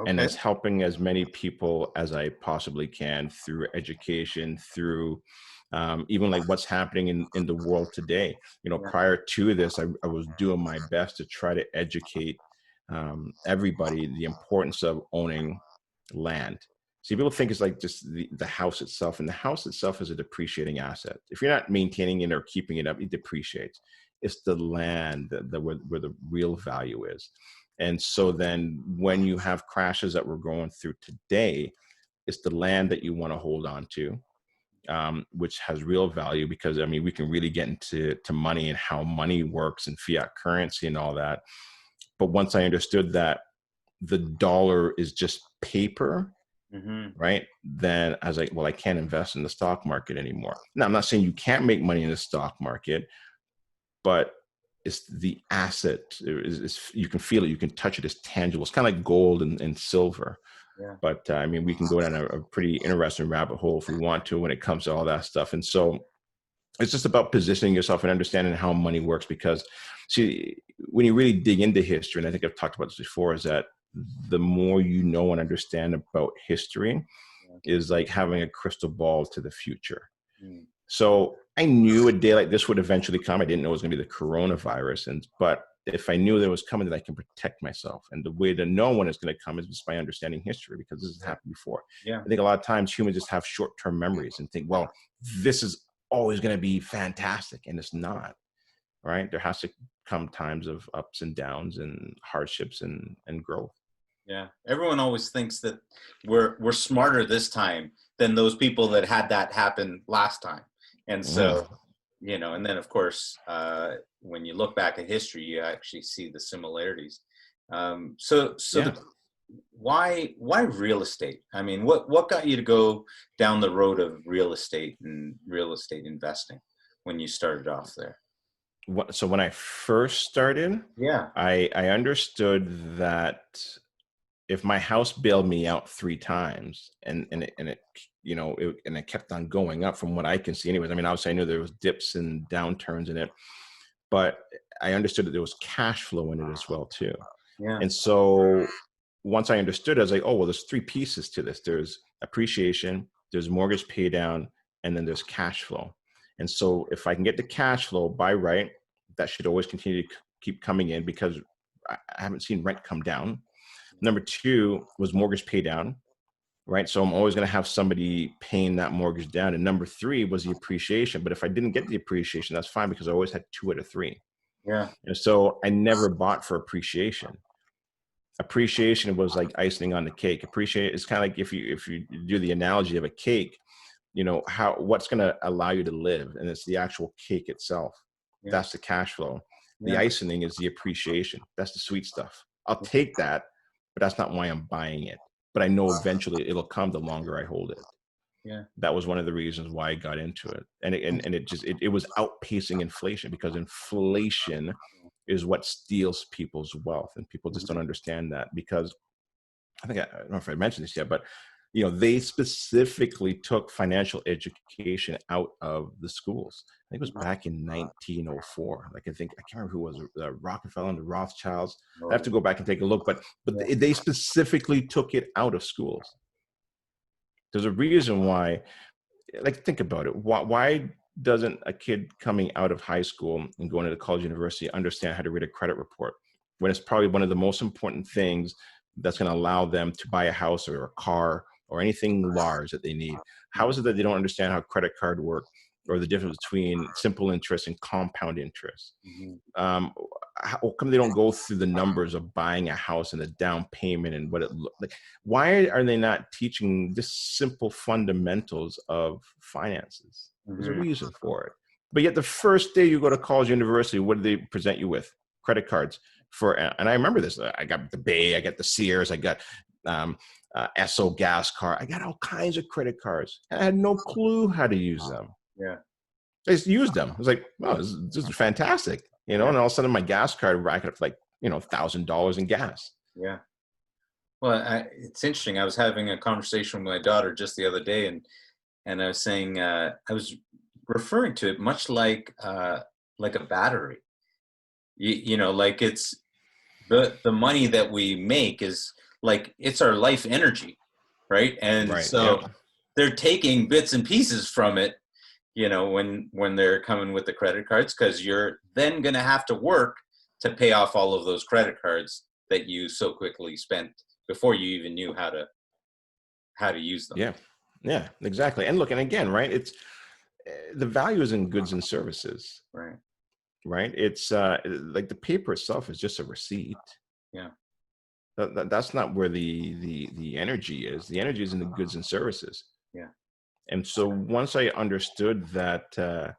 [SPEAKER 3] And
[SPEAKER 2] Okay.
[SPEAKER 3] it's helping as many people as I possibly can through education, through even like what's happening in the world today. You know,
[SPEAKER 2] Yeah.
[SPEAKER 3] prior to this, I was doing my best to try to educate everybody the importance of owning land. See, people think it's like just the house itself, and the house itself is a depreciating asset. If you're not maintaining it or keeping it up, it depreciates. It's the land where the real value is. And so then when you have crashes that we're going through today, it's the land that you want to hold on to, which has real value, because I mean, we can really get into money and how money works and fiat currency and all that. But once I understood that the dollar is just paper,
[SPEAKER 2] Mm-hmm.
[SPEAKER 3] right? Then I was like, well, I can't invest in the stock market anymore. Now, I'm not saying you can't make money in the stock market, but it's the asset. You can feel it, you can touch it, it's tangible. It's kind of like gold and silver.
[SPEAKER 2] Yeah.
[SPEAKER 3] But I mean, we can go down a pretty interesting rabbit hole if we want to when it comes to all that stuff. And so it's just about positioning yourself and understanding how money works, because see, when you really dig into history, and I think I've talked about this before, is that the more you know and understand about history is like having a crystal ball to the future.
[SPEAKER 2] Mm.
[SPEAKER 3] So I knew a day like this would eventually come. I didn't know it was going to be the coronavirus, but if I knew that it was coming, that I can protect myself. And the way to know when it's going to come is just by understanding history, because this has happened before.
[SPEAKER 2] Yeah.
[SPEAKER 3] I think a lot of times humans just have short-term memories and think, well, this is always going to be fantastic, and it's not. Right? There has to come times of ups and downs and hardships and growth.
[SPEAKER 2] Yeah. Everyone always thinks that we're smarter this time than those people that had that happen last time. And so, and then of course, when you look back at history, you actually see the similarities.
[SPEAKER 3] Yeah.
[SPEAKER 2] Why real estate? I mean, what got you to go down the road of real estate and real estate investing when you started off there?
[SPEAKER 3] So when I first started,
[SPEAKER 2] Yeah.
[SPEAKER 3] I understood that if my house bailed me out 3 times and it kept on going up from what I can see anyways. I mean, obviously I knew there was dips and downturns in it, but I understood that there was cash flow in it as well too.
[SPEAKER 2] Yeah.
[SPEAKER 3] And so once I understood, I was like, oh, well, there's 3 pieces to this. There's appreciation, there's mortgage pay down, and then there's cash flow. And so if I can get the cash flow by right, that should always continue to keep coming in, because I haven't seen rent come down. Number 2 was mortgage pay down, right? So I'm always going to have somebody paying that mortgage down. And number 3 was the appreciation. But if I didn't get the appreciation, that's fine, because I always had 2 out of 3.
[SPEAKER 2] Yeah.
[SPEAKER 3] And so I never bought for appreciation. Appreciation was like icing on the cake. Appreciate is kind of like if you do the analogy of a cake, what's going to allow you to live, and it's the actual cake itself.
[SPEAKER 2] Yeah.
[SPEAKER 3] That's the cash flow. The
[SPEAKER 2] Yeah.
[SPEAKER 3] icing is the appreciation. That's the sweet stuff. I'll take that, but that's not why I'm buying it. But I know eventually it'll come the longer I hold it.
[SPEAKER 2] Yeah.
[SPEAKER 3] That was one of the reasons why I got into it. And it was outpacing inflation, because inflation is what steals people's wealth. And people just don't understand that, because I don't know if I mentioned this yet, but they specifically took financial education out of the schools. I think it was back in 1904. Like I can't remember who was it, Rockefeller and the Rothschilds. I have to go back and take a look, but they specifically took it out of schools. There's a reason why. Like, think about it. Why doesn't a kid coming out of high school and going to the college university understand how to read a credit report, when it's probably one of the most important things that's going to allow them to buy a house or a car or anything large that they need? How is it that they don't understand how credit card work, or the difference between simple interest and compound interest? How come they don't go through the numbers of buying a house and the down payment and what it looks like? Why are they not teaching just simple fundamentals of finances? There's a reason for it. But yet the first day you go to college, university, what do they present you with? Credit cards. And I remember this. I got the Bay, I got the Sears, I got Esso gas car. I got all kinds of credit cards. I had no clue how to use them.
[SPEAKER 2] Yeah.
[SPEAKER 3] I just used them. I was like, oh, this is fantastic, you know.
[SPEAKER 2] Yeah.
[SPEAKER 3] And all of a sudden, my gas card racked up like, you know, $1,000 in gas.
[SPEAKER 2] Yeah. Well, it's interesting. I was having a conversation with my daughter just the other day, and I was saying, I was referring to it much like a battery. You know, like it's the money that we make is like it's our life energy, right? And
[SPEAKER 3] Right. Yeah.
[SPEAKER 2] so they're taking bits and pieces from it, you know, when they're coming with the credit cards, because you're then going to have to work to pay off all of those credit cards that you so quickly spent before you even knew how to use them.
[SPEAKER 3] Yeah. Yeah. Exactly. And look, and again, right? It's the value is in goods and services,
[SPEAKER 2] Right.
[SPEAKER 3] right? It's like the paper itself is just a receipt.
[SPEAKER 2] Yeah.
[SPEAKER 3] That's not where the energy is. The energy is in the goods and services.
[SPEAKER 2] Yeah.
[SPEAKER 3] And so once I understood that,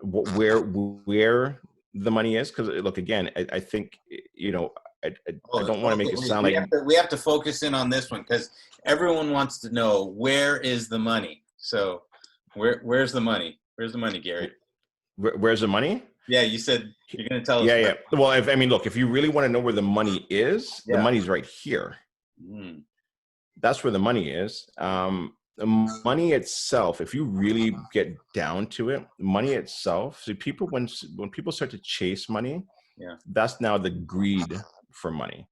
[SPEAKER 3] where the money is, because look, again, I think, you know, I don't want to make it sound like,
[SPEAKER 2] we have to focus in on this one because everyone wants to know, where is the money? So where's the money? Where's the money, Gary?
[SPEAKER 3] where's the money?
[SPEAKER 2] Yeah, you said you're going to tell us.
[SPEAKER 3] Yeah. Well, I mean, look, if you really want to know where the money is, the money's right here.
[SPEAKER 2] Mm.
[SPEAKER 3] That's where the money is. The money itself, if you really get down to it, money itself. So people, when people start to chase money, that's now the greed for money.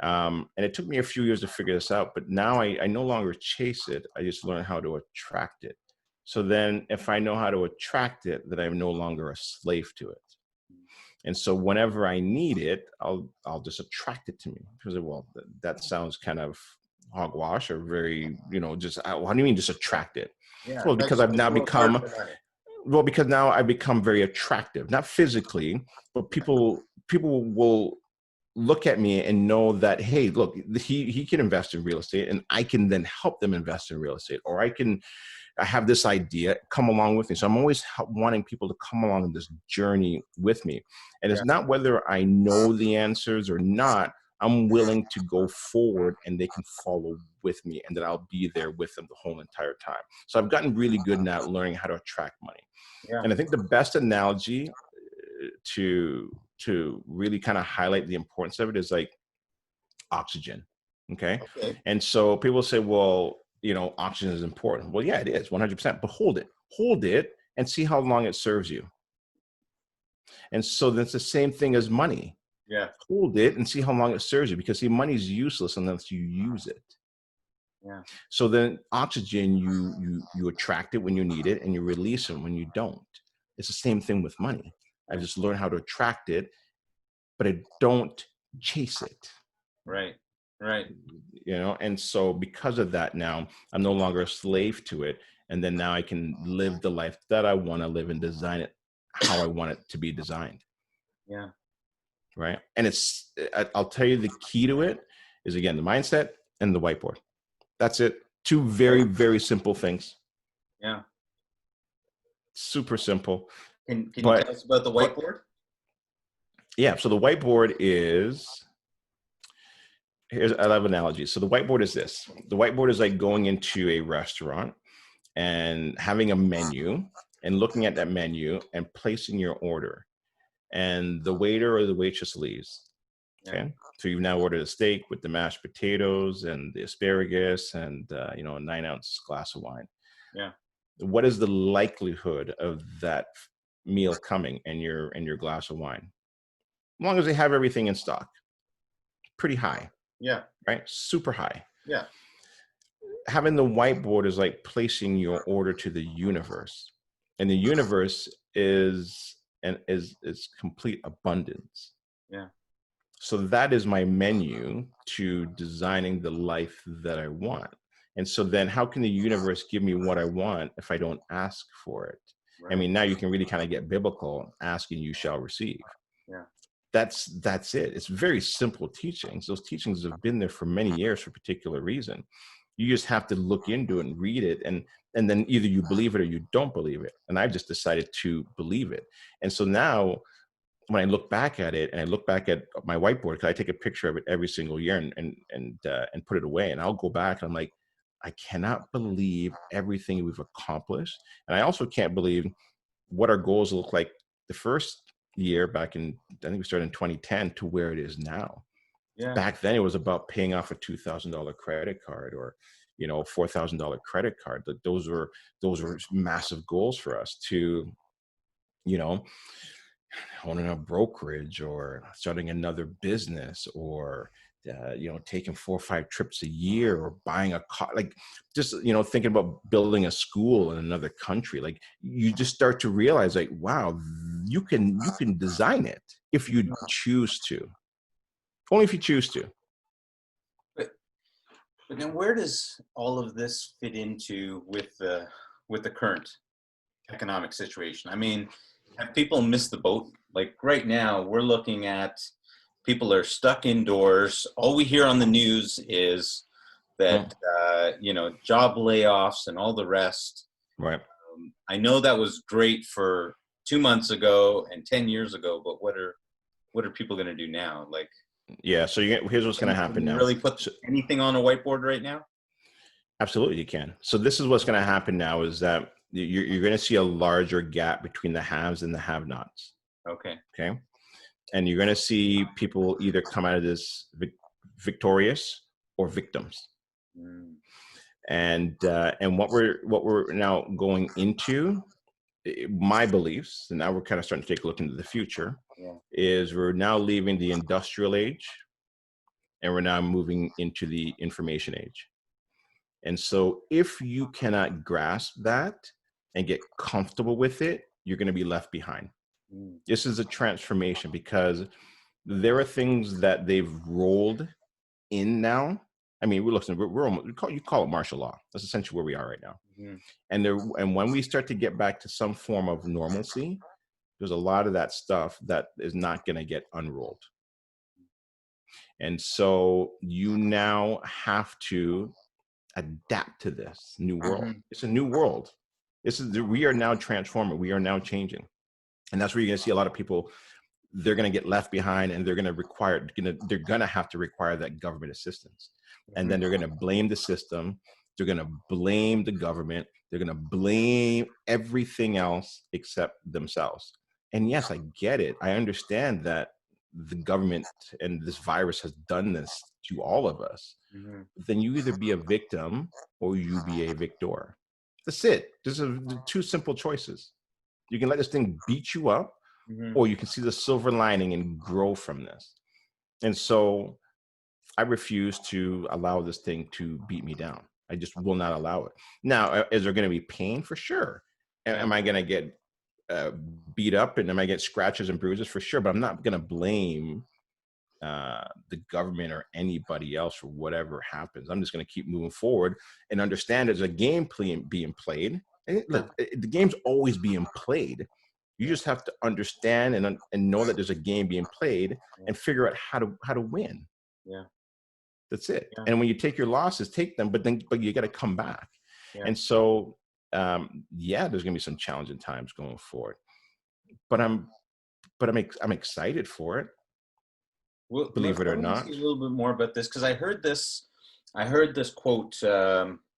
[SPEAKER 3] And it took me a few years to figure this out, but now I no longer chase it. I just learn how to attract it. So then if I know how to attract it, then I'm no longer a slave to it. And so whenever I need it, I'll just attract it to me. Because, well, that sounds kind of hogwash or very, you know, just, how do you mean just attract it?
[SPEAKER 2] Yeah,
[SPEAKER 3] well, because I've now become, because now I've become very attractive, not physically, but people will look at me and know that, hey, look, he can invest in real estate and I can then help them invest in real estate, or I have this idea, come along with me. So I'm always wanting people to come along this journey with me. And it's not whether I know the answers or not. I'm willing to go forward and they can follow with me, and that I'll be there with them the whole entire time. So I've gotten really good now at learning how to attract money. Yeah. And I think the best analogy to really kind of highlight the importance of it is like oxygen. Okay. And so people say, well, you know, oxygen is important. Well, yeah, it is 100%, but hold it and see how long it serves you. And so that's the same thing as money. Yeah. Hold it and see how long it serves you, because see, money is useless unless you use it. Yeah. So then oxygen, you attract it when you need it and you release it when you don't. It's the same thing with money. I just learned how to attract it, but I don't chase it. Right. Right. You know, and so because of that, now I'm no longer a slave to it. And then now I can live the life that I want to live and design it how I want it to be designed. Yeah. Right. And I'll tell you, the key to it is, again, the mindset and the whiteboard. That's it. Two very, very simple things. Yeah. Super simple. Can you tell us about the whiteboard? Yeah. So the whiteboard is, I love analogies. So the whiteboard is this. The whiteboard is like going into a restaurant and having a menu and looking at that menu and placing your order. And the waiter or the waitress leaves. Okay. So you've now ordered a steak with the mashed potatoes and the asparagus and, you know, a 9-ounce glass of wine. Yeah. What is the likelihood of that meal coming and your glass of wine? As long as they have everything in stock, pretty high. Yeah. Right. Super high. Yeah. Having the whiteboard is like placing your order to the universe, and the universe is complete abundance. Yeah. So that is my menu to designing the life that I want. And so then how can the universe give me what I want if I don't ask for it? Right. I mean, now you can really kind of get biblical. Ask and you shall receive. Yeah. That's it. It's very simple teachings. Those teachings have been there for many years for a particular reason. You just have to look into it and read it. And then either you believe it or you don't believe it. And I've just decided to believe it. And so now when I look back at it and I look back at my whiteboard, because I take a picture of it every single year and put it away, and I'll go back and I'm like, I cannot believe everything we've accomplished. And I also can't believe what our goals look like the first year back in, I think we started in 2010 to where it is now.
[SPEAKER 2] Yeah.
[SPEAKER 3] Back then it was about paying off a $2,000 credit card or, $4,000 credit card. Those were massive goals for us to, owning a brokerage or starting another business or taking 4 or 5 trips a year or buying a car, like just thinking about building a school in another country. Like you just start to realize, like, wow, you can design it if you choose to. Only if you choose to.
[SPEAKER 2] But then where does all of this fit into with the current economic situation? I mean, have people missed the boat? Like right now, we're looking at people are stuck indoors. All we hear on the news is that job layoffs and all the rest.
[SPEAKER 3] Right.
[SPEAKER 2] I know that was great for 2 months ago and 10 years ago, but what are people going to do now? Like,
[SPEAKER 3] yeah. So here's what's going to happen now.
[SPEAKER 2] Really put anything on a whiteboard right now?
[SPEAKER 3] Absolutely, you can. So this is what's going to happen now is that you're going to see a larger gap between the haves and the have-nots.
[SPEAKER 2] Okay.
[SPEAKER 3] Okay. And you're going to see people either come out of this victorious or victims.
[SPEAKER 2] Mm.
[SPEAKER 3] And what we're now going into, my beliefs, and now we're kind of starting to take a look into the future, is we're now leaving the industrial age and we're now moving into the information age. And so if you cannot grasp that and get comfortable with it, you're going to be left behind. Mm. This is a transformation because there are things that they've rolled in now. I mean, you call it martial law. That's essentially where we are right now. Mm-hmm. And when we start to get back to some form of normalcy, there's a lot of that stuff that is not going to get unrolled. And so you now have to adapt to this new world. Mm-hmm. It's a new world. We are now transforming. We are now changing. And that's where you're going to see a lot of people, they're going to get left behind and they're going to have to require that government assistance. And then they're going to blame the system. They're going to blame the government. They're going to blame everything else except themselves. And yes, I get it. I understand that the government and this virus has done this to all of us. Mm-hmm. Then you either be a victim or you be a victor. That's it. There's two simple choices. You can let this thing beat you up, mm-hmm. or you can see the silver lining and grow from this. And so I refuse to allow this thing to beat me down. I just will not allow it. Now, is there going to be pain? For sure. Am I going to get beat up and am I get scratches and bruises? For sure. But I'm not going to blame the government or anybody else for whatever happens. I'm just going to keep moving forward and understand there's a game being played. And look, the game's always being played. You just have to understand and know that there's a game being played and figure out how to win. Yeah, that's it. Yeah. And when you take your losses, take them, but you got to come back. Yeah. And so, there's gonna be some challenging times going forward. But I'm excited for it. Well, believe it or not.
[SPEAKER 2] A little bit more about this because I heard this quote.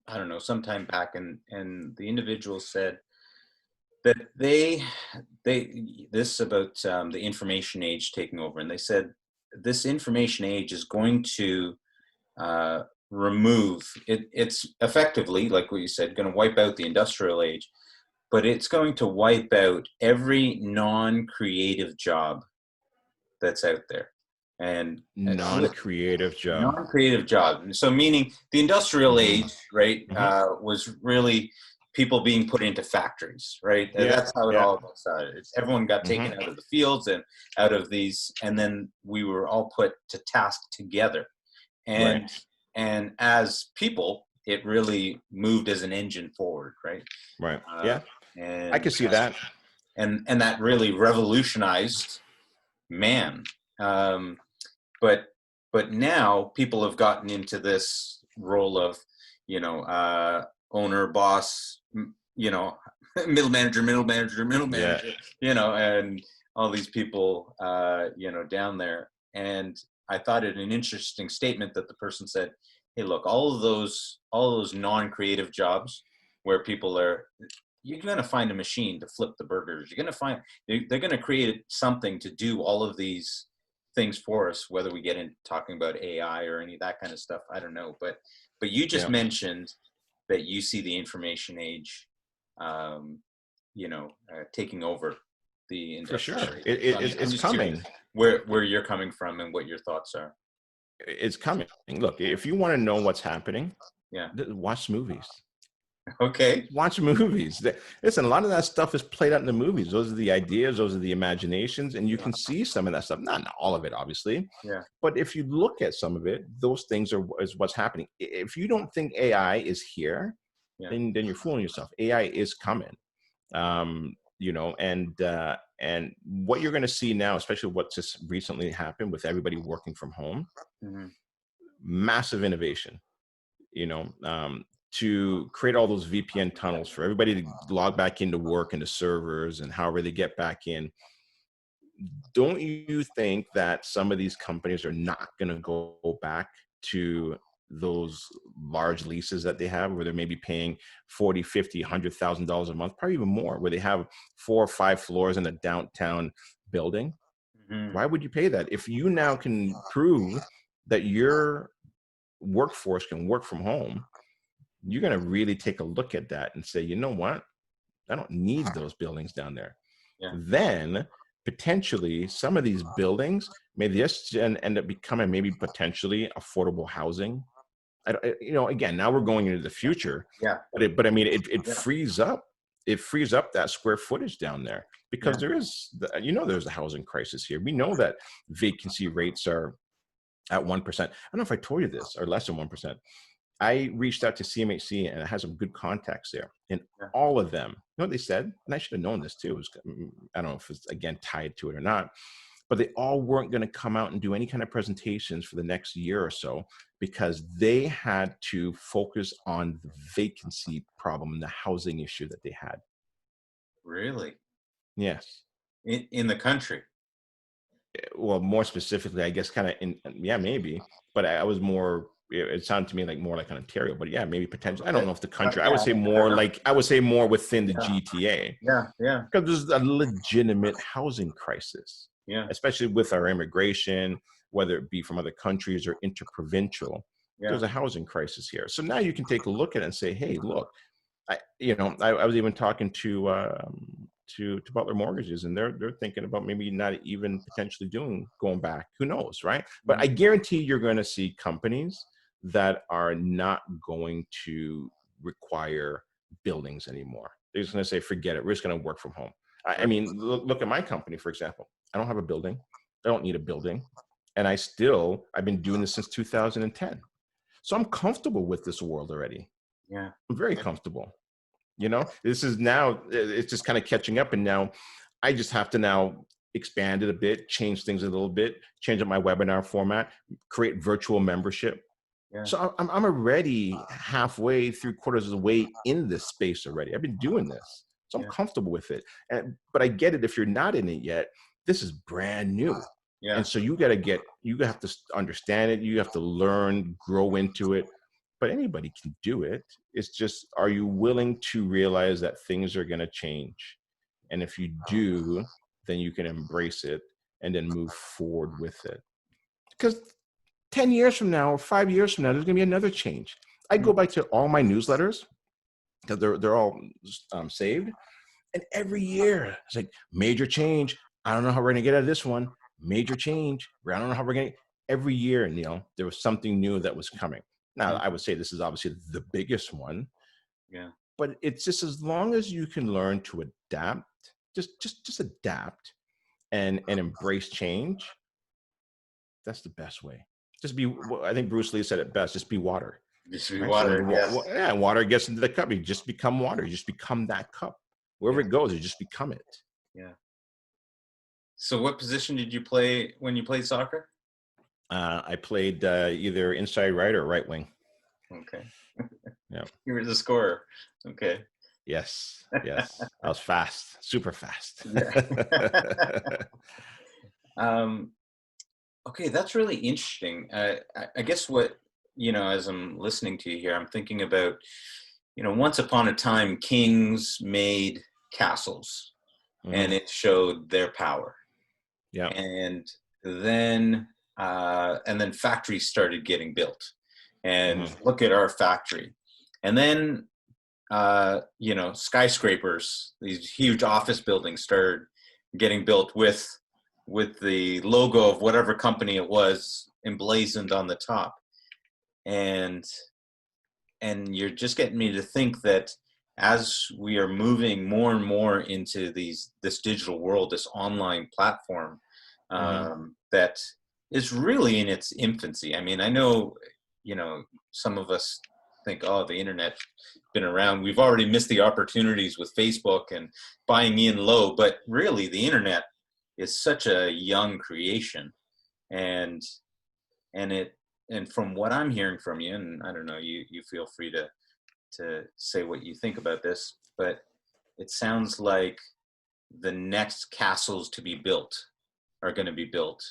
[SPEAKER 2] I don't know, sometime back, and the individual said that this about the information age taking over, and they said this information age is going to remove it. It's effectively, like what you said, going to wipe out the industrial age, but it's going to wipe out every non-creative job that's out there. And
[SPEAKER 3] non-creative
[SPEAKER 2] job. So meaning the industrial age, right, was really people being put into factories, right? Yeah, that's how it all started. Everyone got taken out of the fields and out of these, and then we were all put to task together. And and as people, it really moved as an engine forward, right?
[SPEAKER 3] Right. And I can see that.
[SPEAKER 2] And that really revolutionized man. But now people have gotten into this role of, owner, boss, middle manager, and all these people, down there. And I thought it an interesting statement that the person said, hey, look, all of those non-creative jobs where people are, you're going to find a machine to flip the burgers. You're going to find, they're going to create something to do all of these things for us, whether we get into talking about AI or any of that kind of stuff. I don't know. But you just
[SPEAKER 3] Yeah.
[SPEAKER 2] mentioned that you see the information age, taking over the
[SPEAKER 3] For
[SPEAKER 2] industrial
[SPEAKER 3] sure.
[SPEAKER 2] age.
[SPEAKER 3] It's
[SPEAKER 2] I'm just curious
[SPEAKER 3] coming.
[SPEAKER 2] where you're coming from and what your thoughts are.
[SPEAKER 3] It's coming. Look, if you want to know what's happening,
[SPEAKER 2] Yeah.
[SPEAKER 3] watch movies.
[SPEAKER 2] Okay.
[SPEAKER 3] Watch movies. Listen, a lot of that stuff is played out in the movies. Those are the ideas, those are the imaginations, and you can see some of that stuff. Not all of it, obviously.
[SPEAKER 2] Yeah.
[SPEAKER 3] But if you look at some of it, those things is what's happening. If you don't think AI is here,
[SPEAKER 2] Yeah.
[SPEAKER 3] then you're fooling yourself. AI is coming. And what you're going to see now, especially what just recently happened with everybody working from home,
[SPEAKER 2] Mm-hmm.
[SPEAKER 3] massive innovation. To create all those VPN tunnels for everybody to log back into work into servers and however they get back in. Don't you think that some of these companies are not going to go back to those large leases that they have where they're maybe paying $40, $50, $100,000 a month, probably even more, where they have 4 or 5 floors in a downtown building?
[SPEAKER 2] Mm-hmm.
[SPEAKER 3] Why would you pay that? If you now can prove that your workforce can work from home, you're going to really take a look at that and say, you know what? I don't need those buildings down there.
[SPEAKER 2] Yeah.
[SPEAKER 3] Then potentially some of these buildings may just end up becoming maybe potentially affordable housing. Again, now we're going into the future.
[SPEAKER 2] Yeah.
[SPEAKER 3] But I mean, it
[SPEAKER 2] Yeah.
[SPEAKER 3] frees up. It frees up that square footage down there because
[SPEAKER 2] Yeah.
[SPEAKER 3] there's a housing crisis here. We know that vacancy rates are at 1%. I don't know if I told you this, or less than 1%. I reached out to CMHC and it has some good contacts there. And
[SPEAKER 2] Yeah.
[SPEAKER 3] all of them, you know what they said? And I should have known this too. I don't know if it's, again, tied to it or not, but they all weren't going to come out and do any kind of presentations for the next year or so because they had to focus on the vacancy problem and the housing issue that they had.
[SPEAKER 2] Really?
[SPEAKER 3] Yes.
[SPEAKER 2] In the country?
[SPEAKER 3] Well, more specifically, I guess maybe, but I was more, it sounded to me like more like an Ontario, but yeah, maybe potentially. I don't know if the country, I would say more within the GTA.
[SPEAKER 2] Yeah. Yeah.
[SPEAKER 3] Because there's a legitimate housing crisis,
[SPEAKER 2] Yeah.
[SPEAKER 3] especially with our immigration, whether it be from other countries or interprovincial.
[SPEAKER 2] Yeah.
[SPEAKER 3] There's a housing crisis here. So now you can take a look at it and say, hey, look, I was even talking to Butler Mortgages, and they're thinking about maybe not even potentially going back. Who knows, right? But I guarantee you're going to see companies that are not going to require buildings anymore. They're just going to say, forget it. We're just going to work from home. I mean, look at my company, for example. I don't have a building. I don't need a building. And I've been doing this since 2010. So I'm comfortable with this world already.
[SPEAKER 2] Yeah.
[SPEAKER 3] I'm very comfortable. This is now, it's just kind of catching up. And now I just have to now expand it a bit, change things a little bit, change up my webinar format, create virtual membership.
[SPEAKER 2] Yeah.
[SPEAKER 3] So I'm already halfway, 3/4 of the way in this space already. I've been doing this. So I'm comfortable with it. But I get it. If you're not in it yet, this is brand new.
[SPEAKER 2] Yeah.
[SPEAKER 3] And so you have to understand it. You have to learn, grow into it. But anybody can do it. It's just, are you willing to realize that things are going to change? And if you do, then you can embrace it and then move forward with it. Because 10 years from now or 5 years from now, there's going to be another change. I go back to all my newsletters because they're all saved. And every year, it's like, major change. I don't know how we're going to get out of this one. Major change. I don't know how we're going to. Every year, Neil, there was something new that was coming. Now, I would say this is obviously the biggest one.
[SPEAKER 2] Yeah.
[SPEAKER 3] But it's just as long as you can learn to adapt, just adapt and embrace change, that's the best way. I think Bruce Lee said it best, just be water.
[SPEAKER 2] Just be
[SPEAKER 3] Right?
[SPEAKER 2] water.
[SPEAKER 3] So water gets into the cup. You just become water. You just become that cup. Wherever it goes, you just become it.
[SPEAKER 2] Yeah. So what position did you play when you played soccer?
[SPEAKER 3] I played either inside right or right wing.
[SPEAKER 2] Okay.
[SPEAKER 3] Yeah.
[SPEAKER 2] You were the scorer. Okay.
[SPEAKER 3] Yes. I was fast, super fast.
[SPEAKER 2] Okay, that's really interesting. I guess what, as I'm listening to you here, I'm thinking about, once upon a time, kings made castles, and it showed their power.
[SPEAKER 3] Yeah.
[SPEAKER 2] And then factories started getting built, and look at our factory. And then skyscrapers, these huge office buildings started getting built with the logo of whatever company it was emblazoned on the top. And you're just getting me to think that as we are moving more and more into this digital world, this online platform, that is really in its infancy. I mean, I know, some of us think, oh, the internet's been around. We've already missed the opportunities with Facebook and buying in low, but really the internet is such a young creation. And from what I'm hearing from you, and I don't know, you feel free to say what you think about this, but it sounds like the next castles to be built are going to be built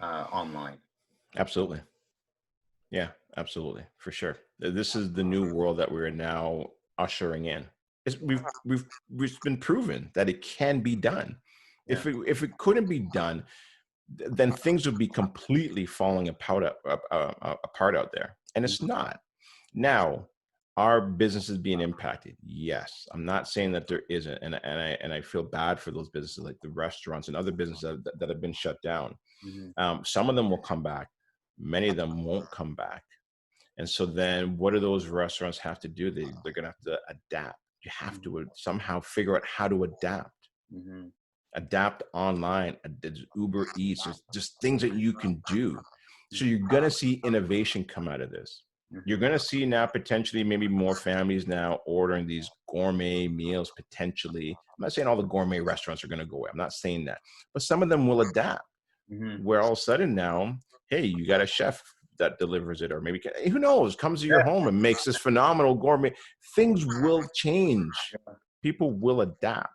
[SPEAKER 2] online.
[SPEAKER 3] Absolutely. Yeah, absolutely. For sure. This is the new world that we're now ushering in. We've been proven that it can be done.
[SPEAKER 2] Yeah.
[SPEAKER 3] If it couldn't be done, then things would be completely falling apart out there. And it's not. Now, are businesses being impacted? Yes. I'm not saying that there isn't. And I feel bad for those businesses, like the restaurants and other businesses that have been shut down. Some of them will come back. Many of them won't come back. And so then what do those restaurants have to do? They're going to have to adapt. You have to somehow figure out how to adapt. Adapt online. Uber Eats. There's just things that you can do. So you're going to see innovation come out of this. You're going to see now potentially maybe more families now ordering these gourmet meals potentially. I'm not saying all the gourmet restaurants are going to go away. I'm not saying that. But some of them will adapt. Where all of a sudden now, hey, you got a chef that delivers it, or maybe, who knows, comes to your home and makes this phenomenal gourmet. Things will change. People will adapt.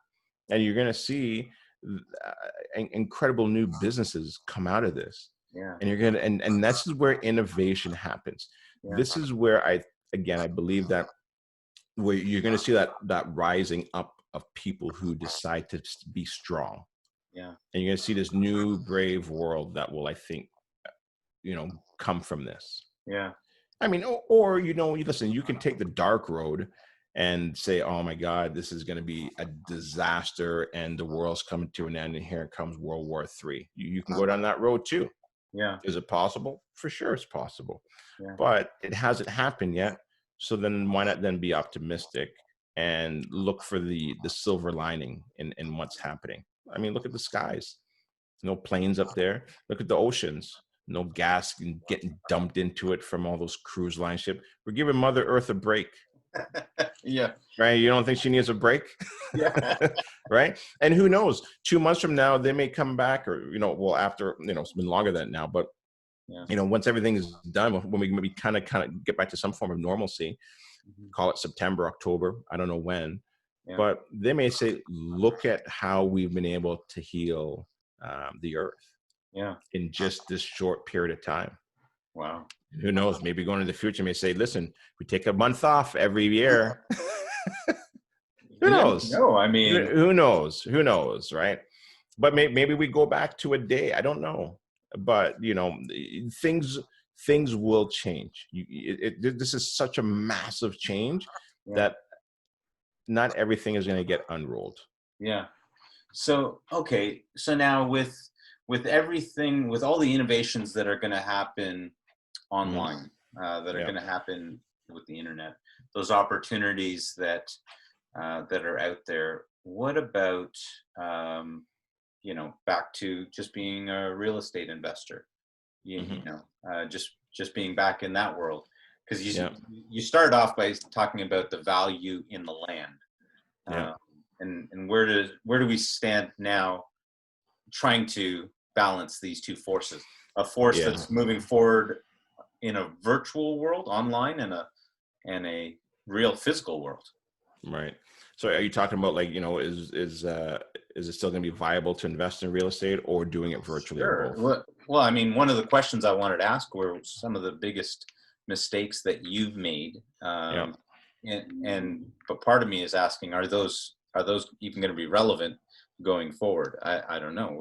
[SPEAKER 3] And you're going to see incredible new businesses come out of this. And you're going to, and this is where innovation happens. This is where I believe that where you're going to see that rising up of people who decide to be strong. And you're going to see this new brave world that will, I think, come from this. I mean, or listen, you can take the dark road and say, oh my God, this is going to be a disaster and the world's coming to an end and here comes World War III. You can go down that road too. Is it possible? For sure it's possible. But it hasn't happened yet. So then why not then be optimistic and look for the silver lining in what's happening? I mean, look at the skies. No planes up there. Look at the oceans. No gas getting dumped into it from all those cruise line ships. We're giving Mother Earth a break. Right? You don't think she needs a break? Right? And who knows? 2 months from now, they may come back, or after it's been longer than that now. But once everything is done, when we maybe kind of get back to some form of normalcy, call it September, October. I don't know when, but they may say, look at how we've been able to heal the earth. In just this short period of time.
[SPEAKER 2] Wow.
[SPEAKER 3] Who knows? Maybe going into the future may say, listen, we take a month off every year. Who knows?
[SPEAKER 2] No, I mean,
[SPEAKER 3] who knows? Who knows, right? But maybe we go back to a day. I don't know. But things will change. This is such a massive change that not everything is going to get unrolled.
[SPEAKER 2] So okay. So now with everything, with all the innovations that are going to happen online, that are going to happen with the internet, those opportunities that are out there, what about, back to just being a real estate investor, just being back in that world? Because you started off by talking about the value in the land, and where do we stand now trying to balance these two forces, a force that's moving forward in a virtual world online and a real physical world.
[SPEAKER 3] Right. So are you talking about, like, is it still going to be viable to invest in real estate, or doing it virtually?
[SPEAKER 2] Sure. Well, I mean, one of the questions I wanted to ask were some of the biggest mistakes that you've made but part of me is asking, are those even going to be relevant going forward? I don't know.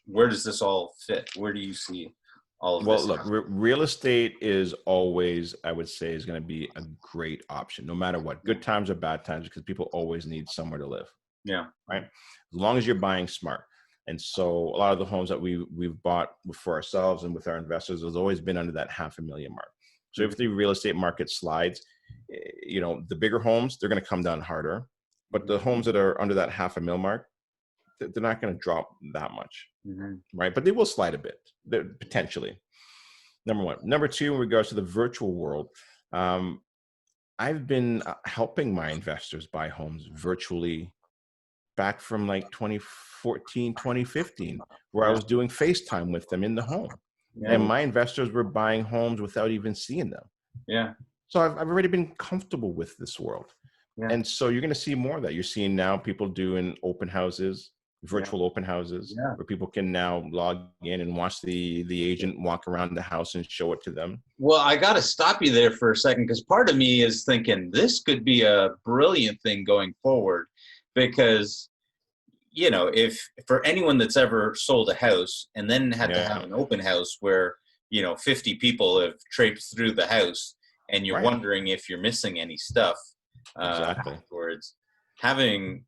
[SPEAKER 2] Where does this all fit? Where do you see all of
[SPEAKER 3] Well,
[SPEAKER 2] this?
[SPEAKER 3] look, real estate is always, I would say, is going to be a great option, no matter what, good times or bad times, because people always need somewhere to live,
[SPEAKER 2] Yeah.
[SPEAKER 3] right? As long as you're buying smart. And so a lot of the homes that we've bought for ourselves and with our investors has always been under that $500,000 mark. So if the real estate market slides, the bigger homes, they're going to come down harder, but the homes that are under that $500,000 mark, they're not going to drop that much, right? But they will slide a bit, potentially. Number one. Number two, in regards to the virtual world, I've been helping my investors buy homes virtually back from like 2014, 2015, where I was doing FaceTime with them in the home.
[SPEAKER 2] Yeah.
[SPEAKER 3] And my investors were buying homes without even seeing them.
[SPEAKER 2] Yeah.
[SPEAKER 3] So I've already been comfortable with this world.
[SPEAKER 2] Yeah.
[SPEAKER 3] And so you're going to see more of that. You're seeing now people doing open houses, virtual open houses, where people can now log in and watch the agent walk around the house and show it to them.
[SPEAKER 2] Well, I got to stop you there for a second, because part of me is thinking this could be a brilliant thing going forward, because, if for anyone that's ever sold a house and then had to have an open house where, 50 people have traipsed through the house and you're wondering if you're missing any stuff afterwards, having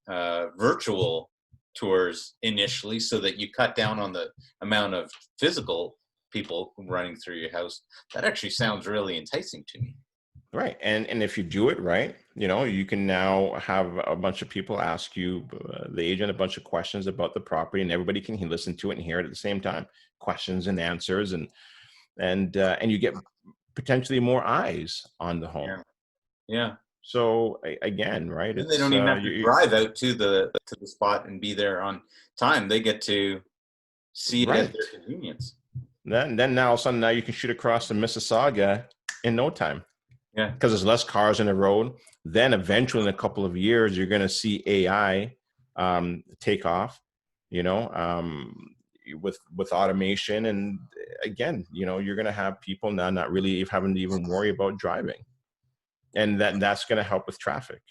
[SPEAKER 2] virtual tours initially so that you cut down on the amount of physical people running through your house, that actually sounds really enticing to me.
[SPEAKER 3] Right. And if you do it right, you can now have a bunch of people ask you, the agent, a bunch of questions about the property, and everybody can listen to it and hear it at the same time, questions and answers, and you get potentially more eyes on the home.
[SPEAKER 2] Yeah.
[SPEAKER 3] So again, right?
[SPEAKER 2] And they don't even have to drive out to the spot and be there on time. They get to see it at their convenience.
[SPEAKER 3] Then now all of a sudden, now you can shoot across the Mississauga in no time.
[SPEAKER 2] Yeah.
[SPEAKER 3] Because there's less cars on the road. Then eventually in a couple of years, you're going to see AI take off, with automation. And again, you're going to have people now not really having to even worry about driving. And that's going to help with traffic.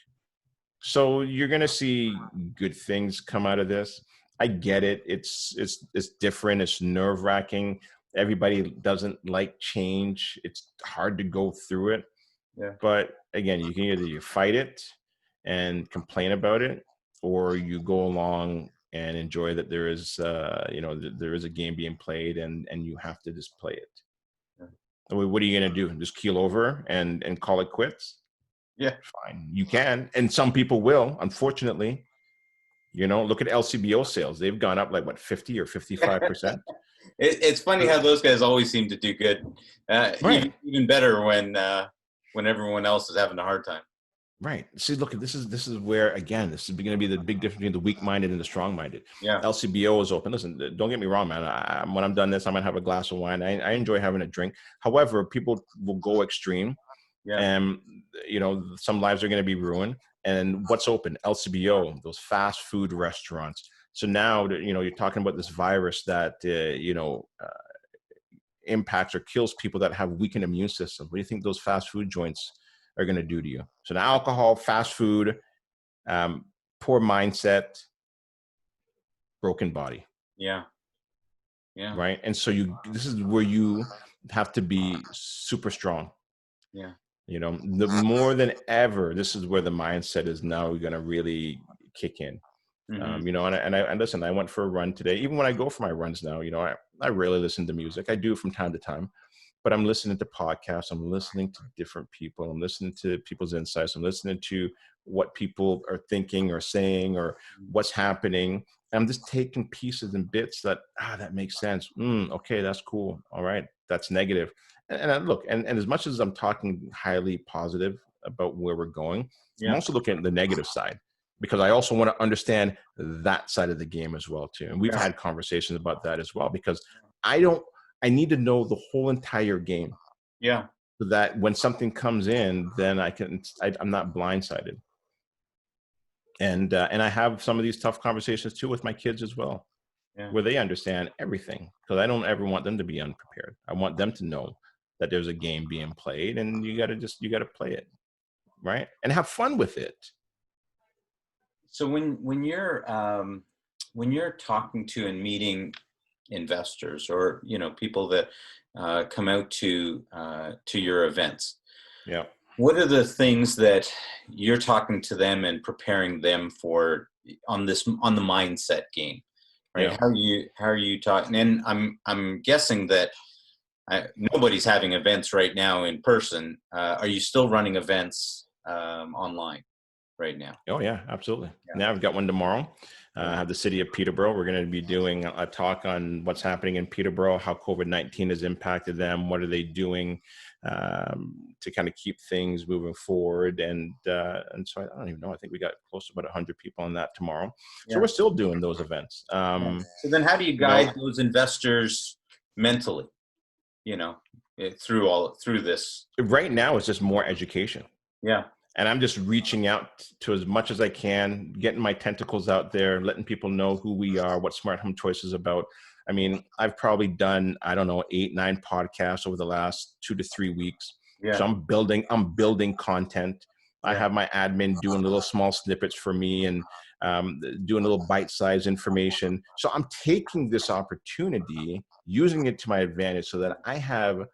[SPEAKER 3] So you're going to see good things come out of this. I get it. It's different. It's nerve-wracking. Everybody doesn't like change. It's hard to go through it.
[SPEAKER 2] Yeah.
[SPEAKER 3] But again, you can either you fight it and complain about it, or you go along and enjoy that there is, there is a game being played, and you have to just play it. Yeah. What are you going to do? Just keel over and call it quits?
[SPEAKER 2] Yeah.
[SPEAKER 3] Fine. You can. And some people will, unfortunately. Look at LCBO sales. They've gone up like 50 or 55%.
[SPEAKER 2] It's funny how those guys always seem to do good. Even better when everyone else is having a hard time.
[SPEAKER 3] Right. See, look, this is where, again, this is going to be the big difference between the weak-minded and the strong-minded.
[SPEAKER 2] Yeah.
[SPEAKER 3] LCBO is open. Listen, don't get me wrong, man. When I'm done this, I might have a glass of wine. I enjoy having a drink. However, people will go extreme. Yeah. And, some lives are going to be ruined. And what's open? LCBO, those fast food restaurants. So now, you're talking about this virus that, impacts or kills people that have weakened immune systems. What do you think those fast food joints are going to do to you? So now alcohol, fast food, poor mindset, broken body.
[SPEAKER 2] Yeah. Yeah.
[SPEAKER 3] Right. And so this is where you have to be super strong.
[SPEAKER 2] Yeah.
[SPEAKER 3] The more than ever, this is where the mindset is now going to really kick in. Mm-hmm. And listen, I went for a run today. Even when I go for my runs now, I rarely listen to music. I do from time to time, but I'm listening to podcasts. I'm listening to different people. I'm listening to people's insights. I'm listening to what people are thinking or saying or what's happening. And I'm just taking pieces and bits that makes sense. Okay, that's cool. All right, that's negative. And look, and as much as I'm talking highly positive about where we're going, I'm also looking at the negative side, because I also want to understand that side of the game as well too. And we've had conversations about that as well, because I need to know the whole entire game.
[SPEAKER 2] Yeah.
[SPEAKER 3] So that when something comes in, then I'm not blindsided. And I have some of these tough conversations too with my kids as well, where they understand everything, because I don't ever want them to be unprepared. I want them to know that there's a game being played, and you got to play it. right? And have fun with it.
[SPEAKER 2] So when you're talking to and meeting investors, or people that come out to your events,
[SPEAKER 3] Yeah.
[SPEAKER 2] what are the things that you're talking to them and preparing them for on the mindset game, right?
[SPEAKER 3] Yeah.
[SPEAKER 2] How are you talking? And I'm guessing that nobody's having events right now in person. Are you still running events online right now?
[SPEAKER 3] Oh yeah, absolutely.
[SPEAKER 2] Yeah.
[SPEAKER 3] Now I've got one tomorrow.
[SPEAKER 2] Yeah.
[SPEAKER 3] I have the city of Peterborough. We're going to be doing a talk on what's happening in Peterborough, how COVID-19 has impacted them, what are they doing to kind of keep things moving forward. And so I don't even know. I think we got close to about 100 people on that tomorrow. So
[SPEAKER 2] Yeah.
[SPEAKER 3] we're still doing those events.
[SPEAKER 2] Yeah. So then, how do you guide those investors mentally? Through this.
[SPEAKER 3] Right now, it's just more education.
[SPEAKER 2] Yeah.
[SPEAKER 3] And I'm just reaching out to as much as I can, getting my tentacles out there, letting people know who we are, what Smart Home Choice is about. I mean, I've probably done, I don't know, 8, 9 podcasts over the last 2 to 3 weeks.
[SPEAKER 2] Yeah.
[SPEAKER 3] So I'm building content.
[SPEAKER 2] Yeah.
[SPEAKER 3] I have my admin doing little small snippets for me and doing a little bite-sized information. So I'm taking this opportunity, using it to my advantage so that I have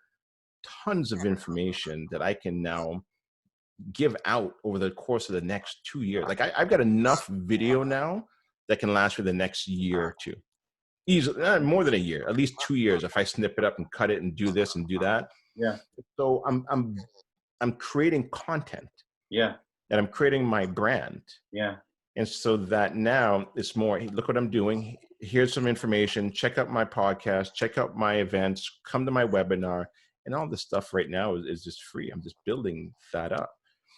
[SPEAKER 3] tons of information that I can now give out over the course of the next 2 years. Like I've got enough video now that can last for the next year or two. Easily, more than a year, at least 2 years if I snip it up and cut it and do this and do that.
[SPEAKER 2] Yeah.
[SPEAKER 3] So I'm creating content.
[SPEAKER 2] Yeah.
[SPEAKER 3] And I'm creating my brand.
[SPEAKER 2] Yeah.
[SPEAKER 3] And so that now it's more, hey, look what I'm doing. Here's some information. Check out my podcast, check out my events, come to my webinar, and all this stuff right now is just free. I'm just building that up.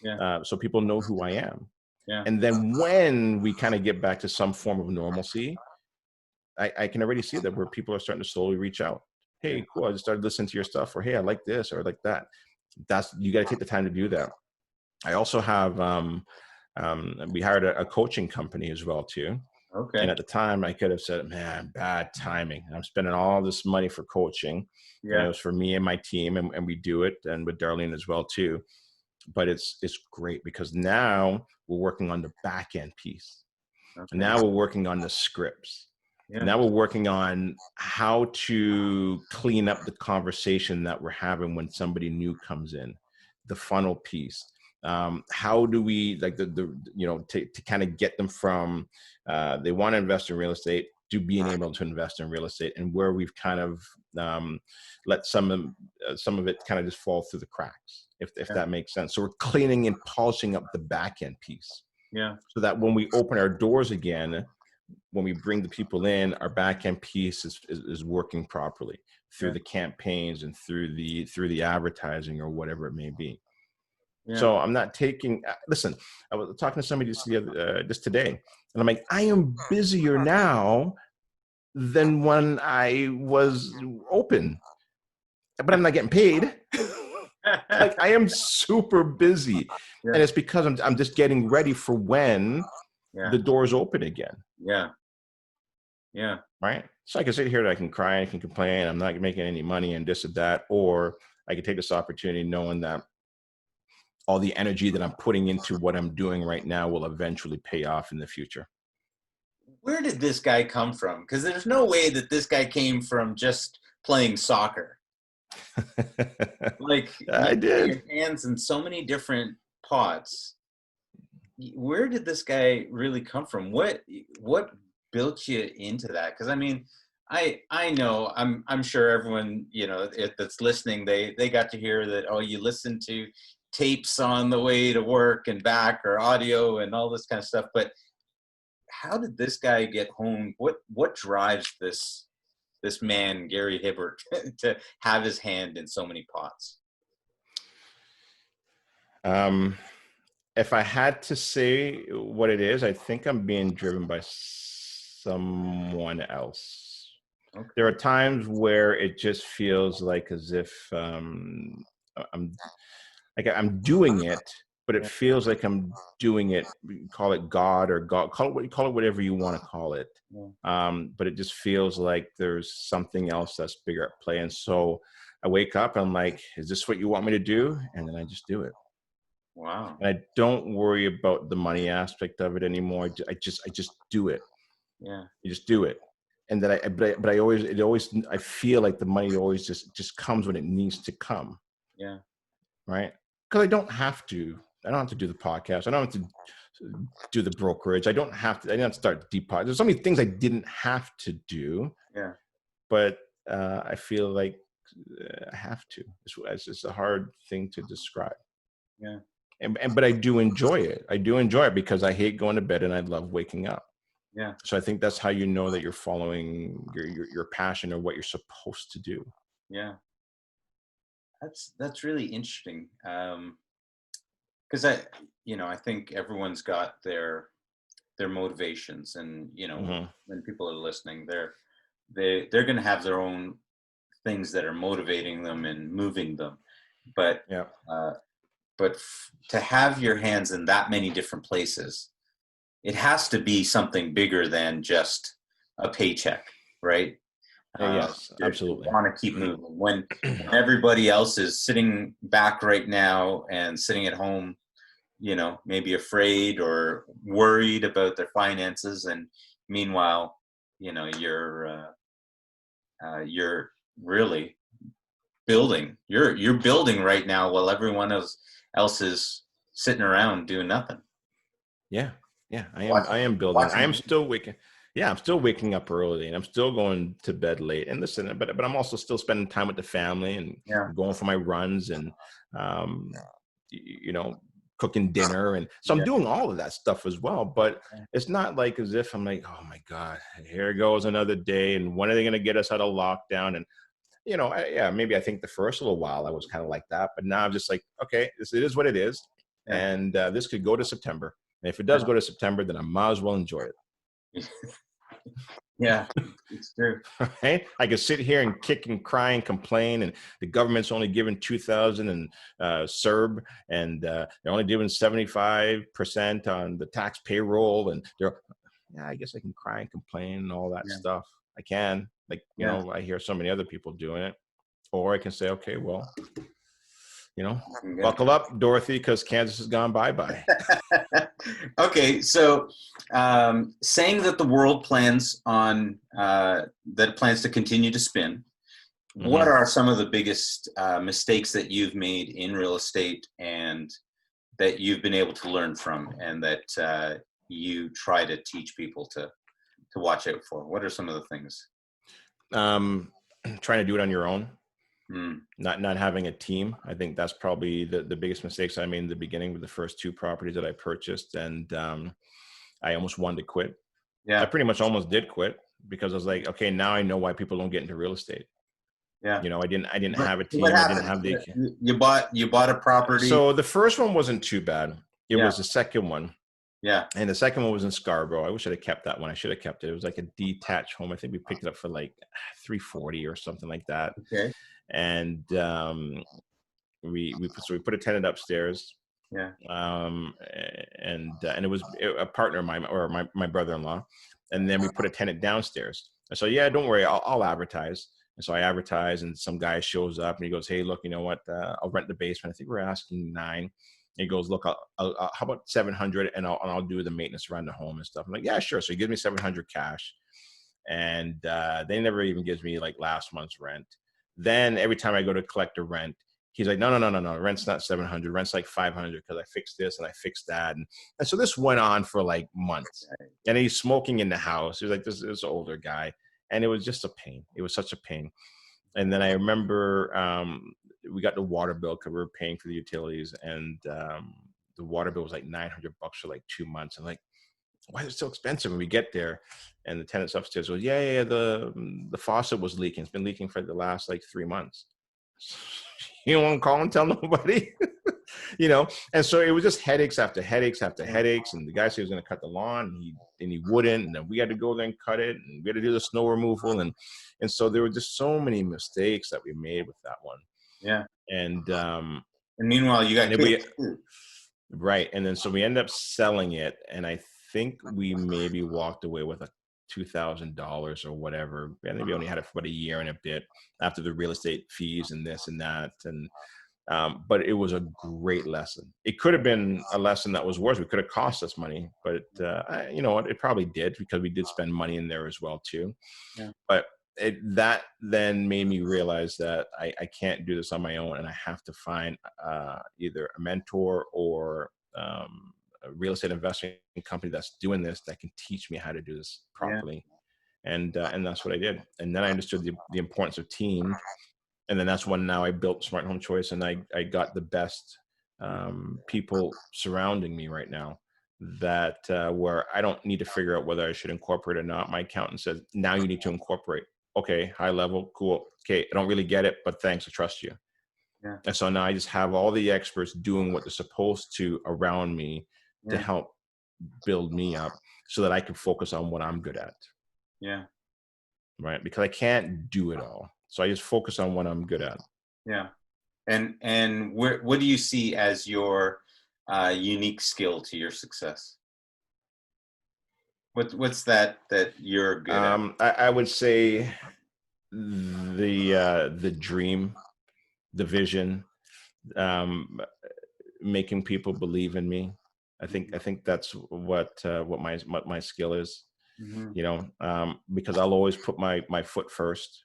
[SPEAKER 2] Yeah.
[SPEAKER 3] So people know who I am.
[SPEAKER 2] Yeah.
[SPEAKER 3] And then when we kind of get back to some form of normalcy, I can already see that where people are starting to slowly reach out. Hey, cool, I just started listening to your stuff, or hey, I like this, or I like that. You got to take the time to do that. I also have, we hired a coaching company as well too.
[SPEAKER 2] Okay.
[SPEAKER 3] And at the time I could have said, man, bad timing. I'm spending all this money for coaching.
[SPEAKER 2] Yeah.
[SPEAKER 3] And it was for me and my team, and we do it, and with Darlene as well too. But it's great because now we're working on the back end piece. Okay. And now we're working on the scripts. Yeah. Now we're working on how to clean up the conversation that we're having when somebody new comes in, the funnel piece. How do we like to kind of get them from they want to invest in real estate to being able to invest in real estate, and where we've kind of let some of it kind of just fall through the cracks, if that makes sense. So we're cleaning and polishing up the back end piece. Yeah. So that when we open our doors again, when we bring the people in, our back end piece is working properly through the campaigns and through the advertising or whatever it may be. Yeah. So I'm not taking, listen, I was talking to somebody just today, and I'm like, I am busier now than when I was open, but I'm not getting paid. Like I am super busy. Yeah. And it's because I'm just getting ready for when the doors open again. Yeah. Yeah. Right. So I can sit here and I can cry, I can complain, I'm not making any money and this and that, or I can take this opportunity knowing that all the energy that I'm putting into what I'm doing right now will eventually pay off in the future.
[SPEAKER 2] Where did this guy come from? Because there's no way that this guy came from just playing soccer. Like
[SPEAKER 3] I did.
[SPEAKER 2] Your hands in so many different pots. Where did this guy really come from? What built you into that? Because I mean, I know I'm sure everyone that's listening, they got to hear that, oh, you listen to tapes on the way to work and back, or audio and all this kind of stuff, but how did this guy get home? What drives this man, Gary Hibbert, to have his hand in so many pots?
[SPEAKER 3] If I had to say what it is, I think I'm being driven by someone else. Okay. There are times where it just feels like as if I'm doing it, but it feels like I'm doing it. Call it God or God. Call it whatever you want to call it. But it just feels like there's something else that's bigger at play. And so I wake up, I'm like, is this what you want me to do? And then I just do it.
[SPEAKER 2] Wow.
[SPEAKER 3] And I don't worry about the money aspect of it anymore. I just do it.
[SPEAKER 2] Yeah.
[SPEAKER 3] You just do it. And then but I always, I feel like the money always just comes when it needs to come.
[SPEAKER 2] Yeah.
[SPEAKER 3] Right. Because I don't have to do the podcast. I don't have to do the brokerage. I don't have to start deposit. There's so many things I didn't have to do,
[SPEAKER 2] Yeah.
[SPEAKER 3] but I feel like I have to. It's just a hard thing to describe.
[SPEAKER 2] Yeah.
[SPEAKER 3] But I do enjoy it. I do enjoy it because I hate going to bed and I love waking up.
[SPEAKER 2] Yeah.
[SPEAKER 3] So I think that's how you know that you're following your passion or what you're supposed to do.
[SPEAKER 2] Yeah. That's really interesting. Because I think everyone's got their motivations, and
[SPEAKER 3] Mm-hmm.
[SPEAKER 2] when people are listening, they're going to have their own things that are motivating them and moving them. But
[SPEAKER 3] Yeah.
[SPEAKER 2] To have your hands in that many different places, it has to be something bigger than just a paycheck, right?
[SPEAKER 3] Yes,
[SPEAKER 2] You
[SPEAKER 3] absolutely.
[SPEAKER 2] want to keep moving when everybody else is sitting back right now and sitting at home, maybe afraid or worried about their finances, and meanwhile, you're really building. You're building right now while everyone else is sitting around doing nothing.
[SPEAKER 3] Yeah. I
[SPEAKER 2] Watching,
[SPEAKER 3] am building. I am still waking. Yeah, I'm still waking up early and I'm still going to bed late. And listen, but I'm also still spending time with the family and
[SPEAKER 2] yeah,
[SPEAKER 3] going for my runs and um, cooking dinner. And so I'm
[SPEAKER 2] yeah,
[SPEAKER 3] doing all of that stuff as well. But it's not like as if I'm like, oh my God, here goes another day. And when are they going to get us out of lockdown? And maybe I think the first little while I was kind of like that, but now I'm just like, okay, it is what it is.
[SPEAKER 2] yeah.
[SPEAKER 3] And this could go to September. And if it does go to September, then I might as well enjoy it.
[SPEAKER 2] Yeah, it's true.
[SPEAKER 3] Right? I could sit here and kick and cry and complain, and the government's only giving 2,000 and CERB, and they're only giving 75% on the tax payroll, and I guess I can cry and complain and all that stuff. I can, I hear so many other people doing it, or I can say, okay, well, buckle up, Dorothy, because Kansas has gone bye-bye.
[SPEAKER 2] Okay, so saying that the world plans to continue to spin, what are some of the biggest mistakes that you've made in real estate and that you've been able to learn from, and that you try to teach people to watch out for? What are some of the things?
[SPEAKER 3] Trying to do it on your own.
[SPEAKER 2] Mm.
[SPEAKER 3] Not having a team. I think that's probably the biggest mistakes I made in the beginning with the first 2 properties that I purchased. And I almost wanted to quit.
[SPEAKER 2] Yeah.
[SPEAKER 3] I pretty much almost did quit because I was like, okay, now I know why people don't get into real estate.
[SPEAKER 2] Yeah.
[SPEAKER 3] I didn't have a team.
[SPEAKER 2] What
[SPEAKER 3] I didn't
[SPEAKER 2] happened?
[SPEAKER 3] have
[SPEAKER 2] You bought a property.
[SPEAKER 3] So the first one wasn't too bad. It was the second one.
[SPEAKER 2] Yeah.
[SPEAKER 3] And the second one was in Scarborough. I wish I'd have kept that one. I should have kept it. It was like a detached home. I think we picked it up for like $340 or something like that.
[SPEAKER 2] Okay.
[SPEAKER 3] And we put a tenant upstairs.
[SPEAKER 2] Yeah.
[SPEAKER 3] And it was a partner of mine, or my brother-in-law. And then we put a tenant downstairs. And so, yeah, don't worry, I'll advertise. And so I advertise, and some guy shows up and he goes, hey, look, you know what? I'll rent the basement. I think we're asking $9,000. He goes, look, I'll how about $700, and I'll do the maintenance around the home and stuff. I'm like, yeah, sure. So he gives me $700 cash, and they never even gives me like last month's rent. Then every time I go to collect the rent, he's like, no, rent's not $700, rent's like $500 because I fixed this and I fixed that, and so this went on for like months. And he's smoking in the house. He was like this older guy, and it was just a pain. It was such a pain. And then I remember we got the water bill because we were paying for the utilities, and the water bill was like $900 for like 2 months. I'm like, why is it so expensive? When we get there, and the tenant's upstairs goes, yeah, the faucet was leaking. It's been leaking for the last like 3 months. You don't want to call and tell nobody, And so it was just headaches after headaches after headaches. And the guy said he was going to cut the lawn, and he wouldn't. And then we had to go there and cut it, and we had to do the snow removal, and so there were just so many mistakes that we made with that one.
[SPEAKER 2] Yeah.
[SPEAKER 3] And
[SPEAKER 2] meanwhile, you got kids.
[SPEAKER 3] Right. And then so we ended up selling it, and I think we maybe walked away with $2,000 or whatever. And we only had it for about a year and a bit after the real estate fees and this and that. And But it was a great lesson. It could have been a lesson that was worse. It could have cost us money, but you know what? It probably did, because we did spend money in there as well too.
[SPEAKER 2] Yeah.
[SPEAKER 3] But that then made me realize that I can't do this on my own, and I have to find either a mentor or a real estate investing company that's doing this, that can teach me how to do this properly. And that's what I did. And then I understood the importance of team. And then that's when now I built Smart Home Choice, and I got the best people surrounding me right now, that where I don't need to figure out whether I should incorporate or not. My accountant says, now you need to incorporate. Okay, high level, cool. Okay, I don't really get it, but thanks, I trust you.
[SPEAKER 2] Yeah.
[SPEAKER 3] And so now I just have all the experts doing what they're supposed to around me to help build me up, so that I can focus on what I'm good at.
[SPEAKER 2] Yeah.
[SPEAKER 3] Right, because I can't do it all. So I just focus on what I'm good at.
[SPEAKER 2] Yeah. And what do you see as your unique skill to your success? What's that you're good at?
[SPEAKER 3] I would say the dream, the vision, making people believe in me. I think that's what my skill is.
[SPEAKER 2] Mm-hmm.
[SPEAKER 3] You know, because I'll always put my foot first.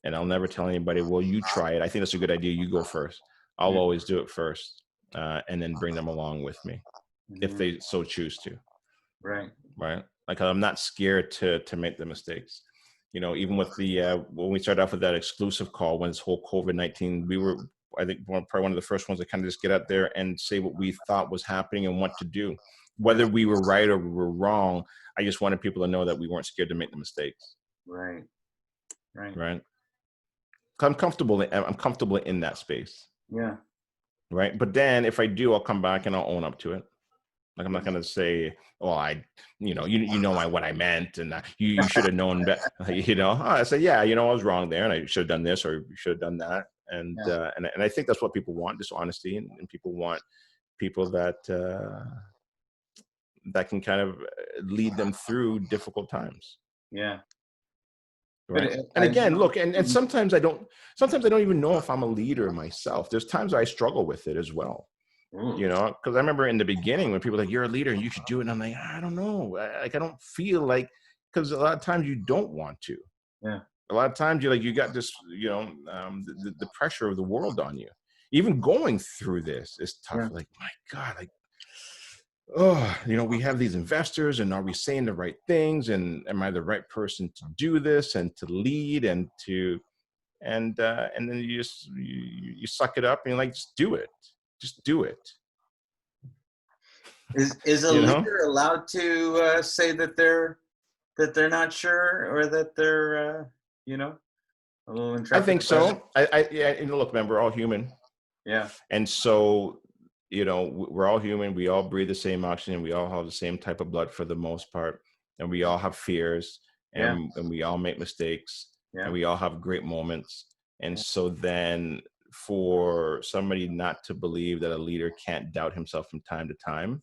[SPEAKER 3] And I'll never tell anybody, well, you try it. I think that's a good idea. You go first. I'll always do it first, and then bring them along with me, if they so choose to.
[SPEAKER 2] Right.
[SPEAKER 3] Right. Like, I'm not scared to make the mistakes. You know, even with the when we started off with that exclusive call, when this whole COVID-19, we were, I think, probably one of the first ones to kind of just get out there and say what we thought was happening and what to do. Whether we were right or we were wrong, I just wanted people to know that we weren't scared to make the mistakes.
[SPEAKER 2] Right. Right.
[SPEAKER 3] Right. I'm comfortable in that space.
[SPEAKER 2] Yeah.
[SPEAKER 3] Right. But then if I do, I'll come back and I'll own up to it. Like, I'm not going to say, well, you know what I meant, and you should have known better. You know, I say, yeah, I was wrong there, and I should have done this, or you should have done that. And and I think that's what people want, just honesty, and people want people that that can kind of lead them through difficult times.
[SPEAKER 2] Yeah.
[SPEAKER 3] Right. And again, look, and sometimes I don't even know if I'm a leader myself. There's times I struggle with it as well. You know, because I remember in the beginning when people were like, you're a leader and you should do it. And I'm like, I don't know. I don't feel like, because a lot of times you don't want to.
[SPEAKER 2] Yeah.
[SPEAKER 3] A lot of times you got this, the pressure of the world on you. Even going through this is tough.
[SPEAKER 2] Yeah.
[SPEAKER 3] Like, my God, like, oh, we have these investors, and are we saying the right things? And am I the right person to do this and to lead and to, and then you just, you suck it up and you're like, just do it. Just do it.
[SPEAKER 2] Is a leader allowed to say that they're not sure, or that they're a little intrepid?
[SPEAKER 3] I think so. Look, man, we're all human.
[SPEAKER 2] Yeah. And
[SPEAKER 3] so, we're all human. We all breathe the same oxygen. We all have the same type of blood for the most part, and we all have fears, and we all make mistakes, and we all have great moments. And so then, for somebody not to believe that a leader can't doubt himself from time to time,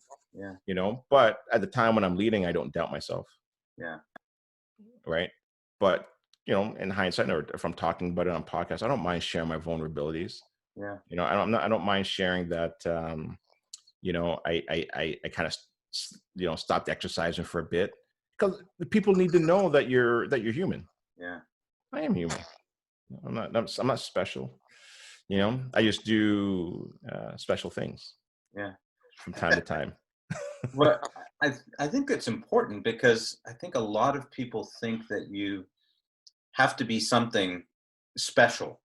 [SPEAKER 3] but at the time when I'm leading, I don't doubt myself.
[SPEAKER 2] Yeah.
[SPEAKER 3] Right. But, in hindsight, or if I'm talking about it on podcasts, I don't mind sharing my vulnerabilities.
[SPEAKER 2] Yeah.
[SPEAKER 3] I don't mind sharing that, I kind of, stopped exercising for a bit, because the people need to know that you're human.
[SPEAKER 2] Yeah.
[SPEAKER 3] I am human. I'm not special. I just do special things.
[SPEAKER 2] Yeah.
[SPEAKER 3] From time to time.
[SPEAKER 2] Well, I think it's important, because I think a lot of people think that you have to be something special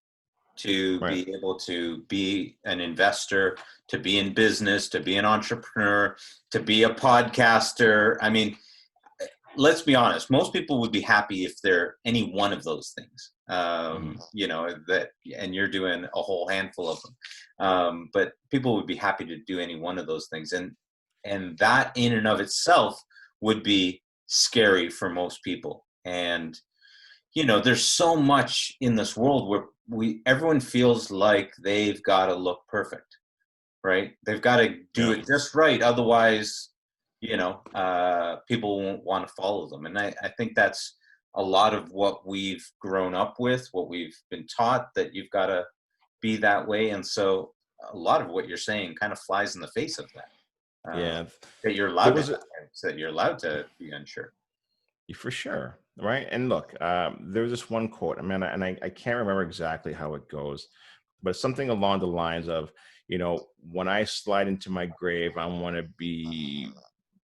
[SPEAKER 2] to be able to be an investor, to be in business, to be an entrepreneur, to be a podcaster. I mean, let's be honest, most people would be happy if they're any one of those things, and you're doing a whole handful of them. But people would be happy to do any one of those things. And that in and of itself would be scary for most people. And, there's so much in this world where everyone feels like they've got to look perfect, right? They've got to do it just right. Otherwise, people won't want to follow them. And I think that's a lot of what we've grown up with, what we've been taught, that you've got to be that way. And so a lot of what you're saying kind of flies in the face of that.
[SPEAKER 3] Yeah.
[SPEAKER 2] That you're
[SPEAKER 3] There
[SPEAKER 2] allowed to
[SPEAKER 3] was
[SPEAKER 2] have doubts, that you're allowed to be unsure.
[SPEAKER 3] For sure, right? And look, there's this one quote. I mean, and I can't remember exactly how it goes, but something along the lines of, when I slide into my grave, I want to be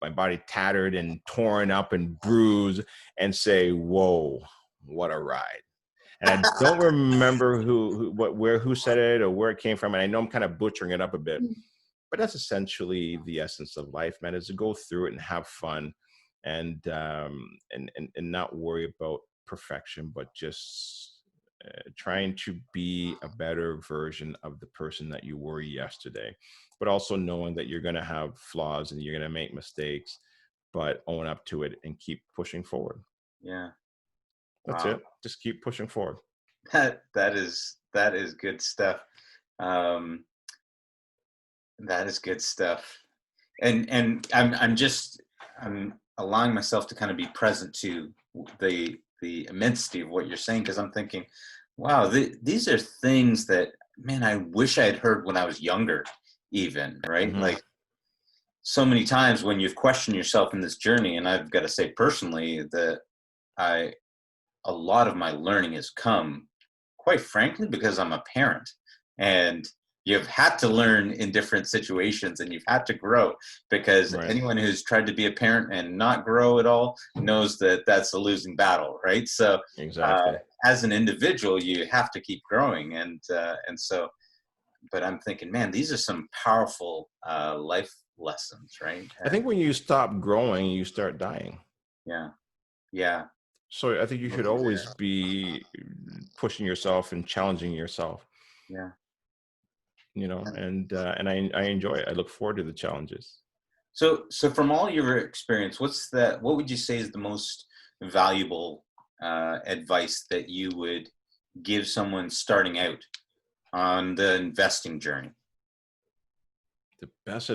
[SPEAKER 3] my body tattered and torn up and bruised, and say, "Whoa, what a ride!" And I don't remember who said it or where it came from, and I know I'm kind of butchering it up a bit, but that's essentially the essence of life, man, is to go through it and have fun, and not worry about perfection, but just trying to be a better version of the person that you were yesterday, but also knowing that you're going to have flaws and you're going to make mistakes, but own up to it and keep pushing forward.
[SPEAKER 2] Yeah.
[SPEAKER 3] That's
[SPEAKER 2] Wow.
[SPEAKER 3] it. Just keep pushing forward.
[SPEAKER 2] That is good stuff. That is good stuff. And I'm allowing myself to kind of be present to the immensity of what you're saying, because I'm thinking, wow, these are things that, man, I wish I had heard when I was younger, even, right?
[SPEAKER 3] Mhm.
[SPEAKER 2] Like, so many times when you've questioned yourself in this journey, and I've got to say personally that a lot of my learning has come, quite frankly, because I'm a parent, and you've had to learn in different situations, and you've had to grow, because
[SPEAKER 3] Right.
[SPEAKER 2] anyone who's tried to be a parent and not grow at all knows that that's a losing battle, right? So
[SPEAKER 3] Exactly.
[SPEAKER 2] as an individual, you have to keep growing, and so, but I'm thinking, man, these are some powerful life lessons, right?
[SPEAKER 3] I think when you stop growing, you start dying.
[SPEAKER 2] Yeah, yeah,
[SPEAKER 3] So I think you should
[SPEAKER 2] totally
[SPEAKER 3] always
[SPEAKER 2] there.
[SPEAKER 3] be pushing yourself and challenging yourself,
[SPEAKER 2] Yeah.
[SPEAKER 3] and I enjoy it. I look forward to the challenges.
[SPEAKER 2] So from all your experience, what would you say is the most valuable advice that you would give someone starting out on the investing journey?
[SPEAKER 3] The best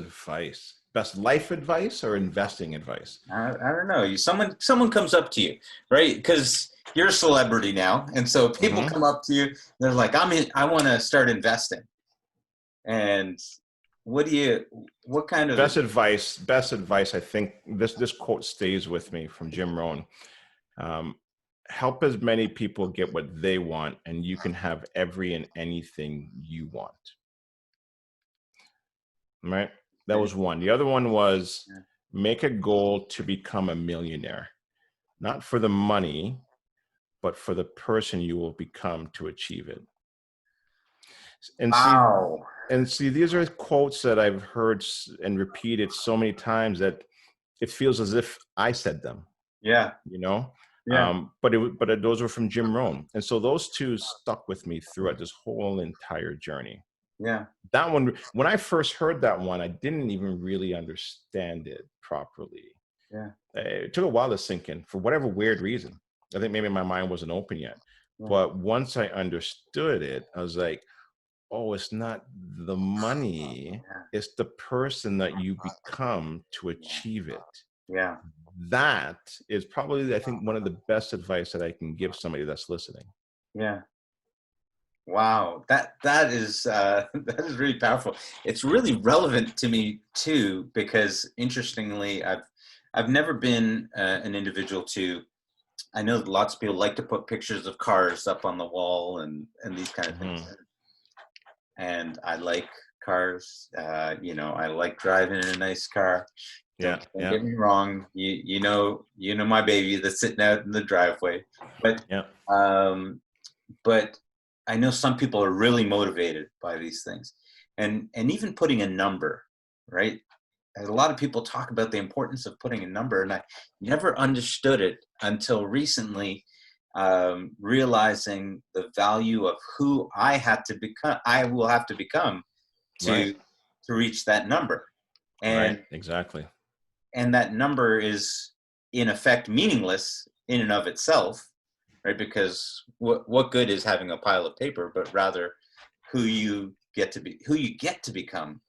[SPEAKER 3] life advice or investing advice?
[SPEAKER 2] I don't know. Someone comes up to you, right? Because you're a celebrity now, and so people
[SPEAKER 3] Hmm.
[SPEAKER 2] come up to you. They're like, I want to start investing." And what do you? What kind of?
[SPEAKER 3] Best advice. I think this quote stays with me from Jim Rohn. Um, Help as many people get what they want, and you can have every and anything you want. Right? That was one. The other one was make a goal to become a millionaire, not for the money, but for the person you will become to achieve it. And see,
[SPEAKER 2] Wow.
[SPEAKER 3] these are quotes that I've heard and repeated so many times that it feels as if I said them,
[SPEAKER 2] Yeah.
[SPEAKER 3] you know.
[SPEAKER 2] Yeah.
[SPEAKER 3] But those were from Jim Rohn, and so those two stuck with me throughout this whole entire journey.
[SPEAKER 2] Yeah.
[SPEAKER 3] That one, when I first heard that one, I didn't even really understand it properly.
[SPEAKER 2] Yeah.
[SPEAKER 3] It took a while to sink in for whatever weird reason. I think maybe my mind wasn't open yet.
[SPEAKER 2] Yeah.
[SPEAKER 3] But once I understood it, I was like, oh, it's not the money,
[SPEAKER 2] Yeah.
[SPEAKER 3] it's the person that you become to achieve it.
[SPEAKER 2] Yeah.
[SPEAKER 3] That is probably, I think, one of the best advice that I can give somebody that's listening.
[SPEAKER 2] Yeah. Wow, that is that is really powerful. It's really relevant to me too, because interestingly, I've never been an individual to. I know that lots of people like to put pictures of cars up on the wall and these kind of things,
[SPEAKER 3] Mhm.
[SPEAKER 2] and I like cars. I like driving in a nice car.
[SPEAKER 3] Yeah,
[SPEAKER 2] Don't
[SPEAKER 3] yeah,
[SPEAKER 2] get me wrong. You know my baby that's sitting out in the driveway, but
[SPEAKER 3] yeah.
[SPEAKER 2] um, but I know some people are really motivated by these things, and even putting a number, right? And a lot of people talk about the importance of putting a number, and I never understood it until recently, realizing the value of who I will have to become
[SPEAKER 3] Right,
[SPEAKER 2] to reach that number,
[SPEAKER 3] right,
[SPEAKER 2] and
[SPEAKER 3] exactly.
[SPEAKER 2] that number is in effect meaningless in and of itself, right? Because what good is having a pile of paper, but rather who you get to become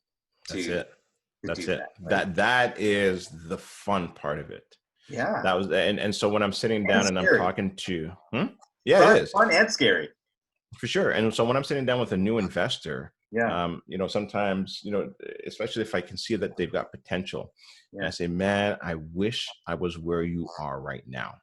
[SPEAKER 3] That's
[SPEAKER 2] to
[SPEAKER 3] it.
[SPEAKER 2] do
[SPEAKER 3] That's it.
[SPEAKER 2] that, right?
[SPEAKER 3] That is the fun part of it.
[SPEAKER 2] Yeah.
[SPEAKER 3] That was, and so when I'm sitting
[SPEAKER 2] And
[SPEAKER 3] down and I'm
[SPEAKER 2] scary.
[SPEAKER 3] talking to, yeah, it is
[SPEAKER 2] Fun and scary.
[SPEAKER 3] for sure. And so when I'm sitting down with a new investor,
[SPEAKER 2] Yeah.
[SPEAKER 3] You know, sometimes, you know, especially if I can see that they've got potential, and I
[SPEAKER 2] Yeah.
[SPEAKER 3] say, man, I wish I was where you are right now.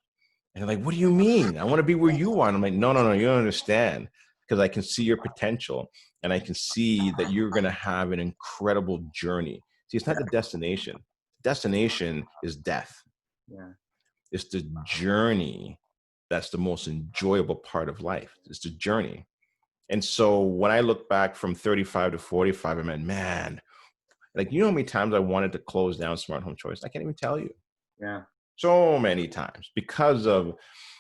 [SPEAKER 3] And they're like, what do you mean? I want to be where you are. And I'm like, no, no, no, you don't understand, because I can see your potential, and I can see that you're going to have an incredible journey. See, it's not the destination. Destination is death.
[SPEAKER 2] Yeah.
[SPEAKER 3] It's the journey that's the most enjoyable part of life. It's the journey. And so when I look back from 35 to 45, I mean, man, like, you know how many times I wanted to close down Smart Home Choice? I can't even tell you.
[SPEAKER 2] Yeah.
[SPEAKER 3] So many times, because of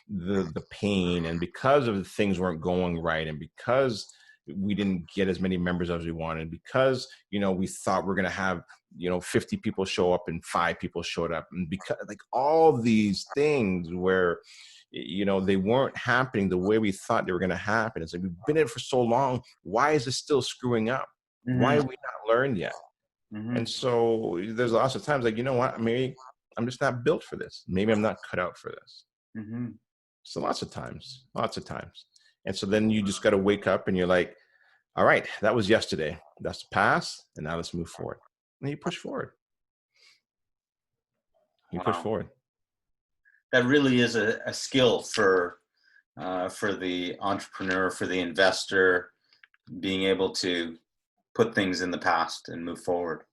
[SPEAKER 3] the pain, and because of the things weren't going right, and because we didn't get as many members as we wanted, because, you know, we thought we're going to have, you know, 50 people show up and 5 people showed up, and because, like, all these things where, you know, they weren't happening the way we thought they were going to happen. It's like, we've been in it for so long, why is it still screwing up? Why
[SPEAKER 2] Hmm.
[SPEAKER 3] have we not learned yet?
[SPEAKER 2] Hmm.
[SPEAKER 3] And so there's lots of times, like, you know what, maybe I'm just not built for this. Maybe I'm not cut out for this.
[SPEAKER 2] Hmm.
[SPEAKER 3] So lots of times, lots of times. And so then you just got to wake up and you're like, all right, that was yesterday. That's the past. And now let's move forward. And you push forward. You push
[SPEAKER 2] Wow.
[SPEAKER 3] forward.
[SPEAKER 2] That really is a skill for the entrepreneur, for the investor, being able to put things in the past and move forward.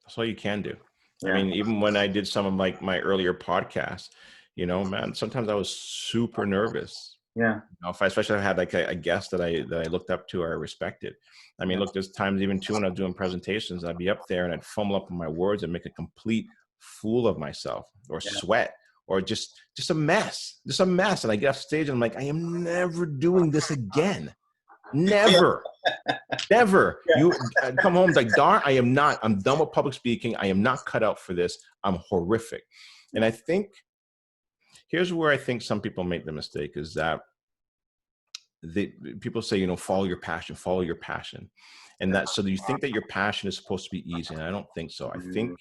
[SPEAKER 3] That's all you can do. I
[SPEAKER 2] Yeah.
[SPEAKER 3] mean, even when I did some of my earlier podcasts, you know, man, sometimes I was super nervous.
[SPEAKER 2] Yeah.
[SPEAKER 3] You know, if I, especially if I had like a guest that I looked up to or I respected. I mean,
[SPEAKER 2] Yeah.
[SPEAKER 3] look, there's times even too when I was doing presentations, I'd be up there and I'd fumble up on my words and make a complete fool of myself, or
[SPEAKER 2] Yeah.
[SPEAKER 3] sweat, or just a mess, And I get off stage and I'm like, I am never doing this again.
[SPEAKER 2] Yeah.
[SPEAKER 3] Never, never.
[SPEAKER 2] Yeah.
[SPEAKER 3] You come home like, darn, I am not. I'm done with public speaking. I am not cut out for this. I'm horrific. And I think here's where I think some people make the mistake is that people say, you know, follow your passion, and that, so you think that your passion is supposed to be easy, and I don't think so.
[SPEAKER 2] Mhm.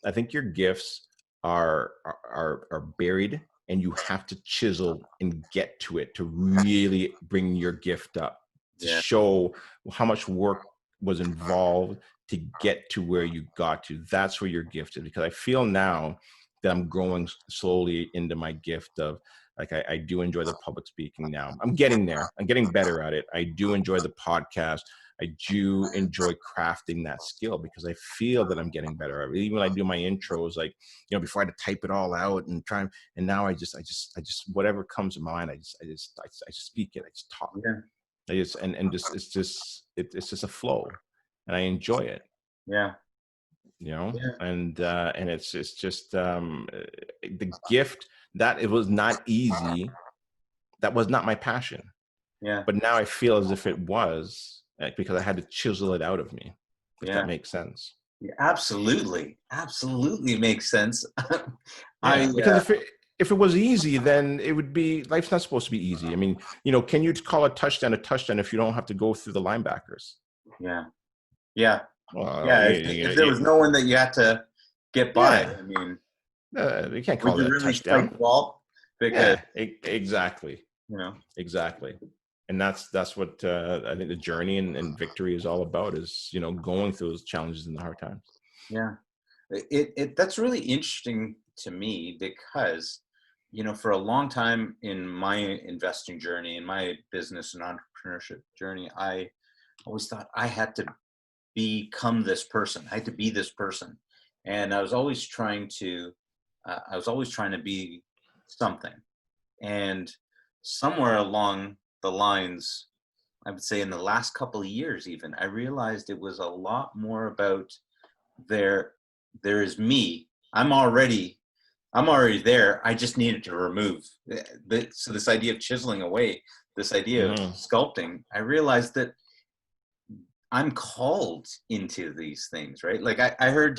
[SPEAKER 3] I think your gifts are buried, and you have to chisel and get to it to really bring your gift up, to
[SPEAKER 2] Yeah.
[SPEAKER 3] show how much work was involved to get to where you got to. That's where your gift is, because I feel now that I'm growing slowly into my gift of, like, I do enjoy the public speaking now. I'm getting there. I'm getting better at it. I do enjoy the podcast. I do enjoy crafting that skill, because I feel that I'm getting better at it. Even when I do my intros, like, you know, before I had to type it all out and try, and now I just whatever comes to mind, I just speak it. I just talk.
[SPEAKER 2] Yeah.
[SPEAKER 3] I just and just it's just a flow, and I enjoy it.
[SPEAKER 2] Yeah.
[SPEAKER 3] You know,
[SPEAKER 2] Yeah.
[SPEAKER 3] and it's just the gift that it was not easy. That was not my passion,
[SPEAKER 2] Yeah.
[SPEAKER 3] but now I feel as if it was, because I had to chisel it out of me, if that
[SPEAKER 2] Yeah.
[SPEAKER 3] makes sense.
[SPEAKER 2] Yeah. Absolutely. Absolutely makes sense. I
[SPEAKER 3] Yeah, because if it was easy, then it would be, life's not supposed to be easy. I mean, you know, can you call a touchdown if you don't have to go through the linebackers?
[SPEAKER 2] yeah. Yeah.
[SPEAKER 3] Well,
[SPEAKER 2] Yeah. If there was no one that you had to get by,
[SPEAKER 3] yeah,
[SPEAKER 2] I mean,
[SPEAKER 3] you can't
[SPEAKER 2] would
[SPEAKER 3] call
[SPEAKER 2] you
[SPEAKER 3] that a
[SPEAKER 2] really spike
[SPEAKER 3] touchdown.
[SPEAKER 2] the ball? Because,
[SPEAKER 3] Yeah, exactly.
[SPEAKER 2] you know,
[SPEAKER 3] Exactly. And that's what I think the journey and victory is all about, is, you know, going through those challenges and the hard times.
[SPEAKER 2] yeah. That's really interesting to me because, you know, for a long time in my investing journey, in my business and entrepreneurship journey, I always thought I had to become this person. I had to be this person, and I was always trying to be something. And somewhere along the lines, I would say in the last couple of years, even I realized it was a lot more about there. There is me. I'm already there. I just needed to remove. So this idea of chiseling away, this idea of
[SPEAKER 3] Hmm.
[SPEAKER 2] sculpting, I realized that I'm called into these things, right? Like I heard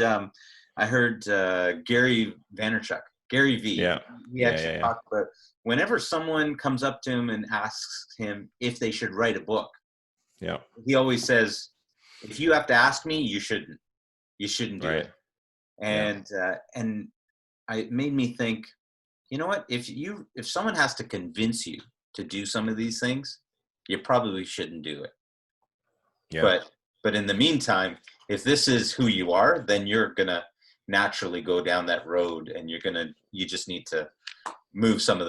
[SPEAKER 2] Gary Vaynerchuk, Gary V.
[SPEAKER 3] Yeah.
[SPEAKER 2] He
[SPEAKER 3] Yeah.
[SPEAKER 2] actually
[SPEAKER 3] Yeah. Yeah.
[SPEAKER 2] talked about whenever someone comes up to him and asks him if they should write a book,
[SPEAKER 3] Yeah.
[SPEAKER 2] he always says, "If you have to ask me, you shouldn't. You shouldn't do it."
[SPEAKER 3] Right. Yeah.
[SPEAKER 2] And it made me think, you know what? If someone has to convince you to do some of these things, you probably shouldn't do it.
[SPEAKER 3] Yeah.
[SPEAKER 2] But But in the meantime, if this is who you are, then you're going to naturally go down that road, and you just need to move some of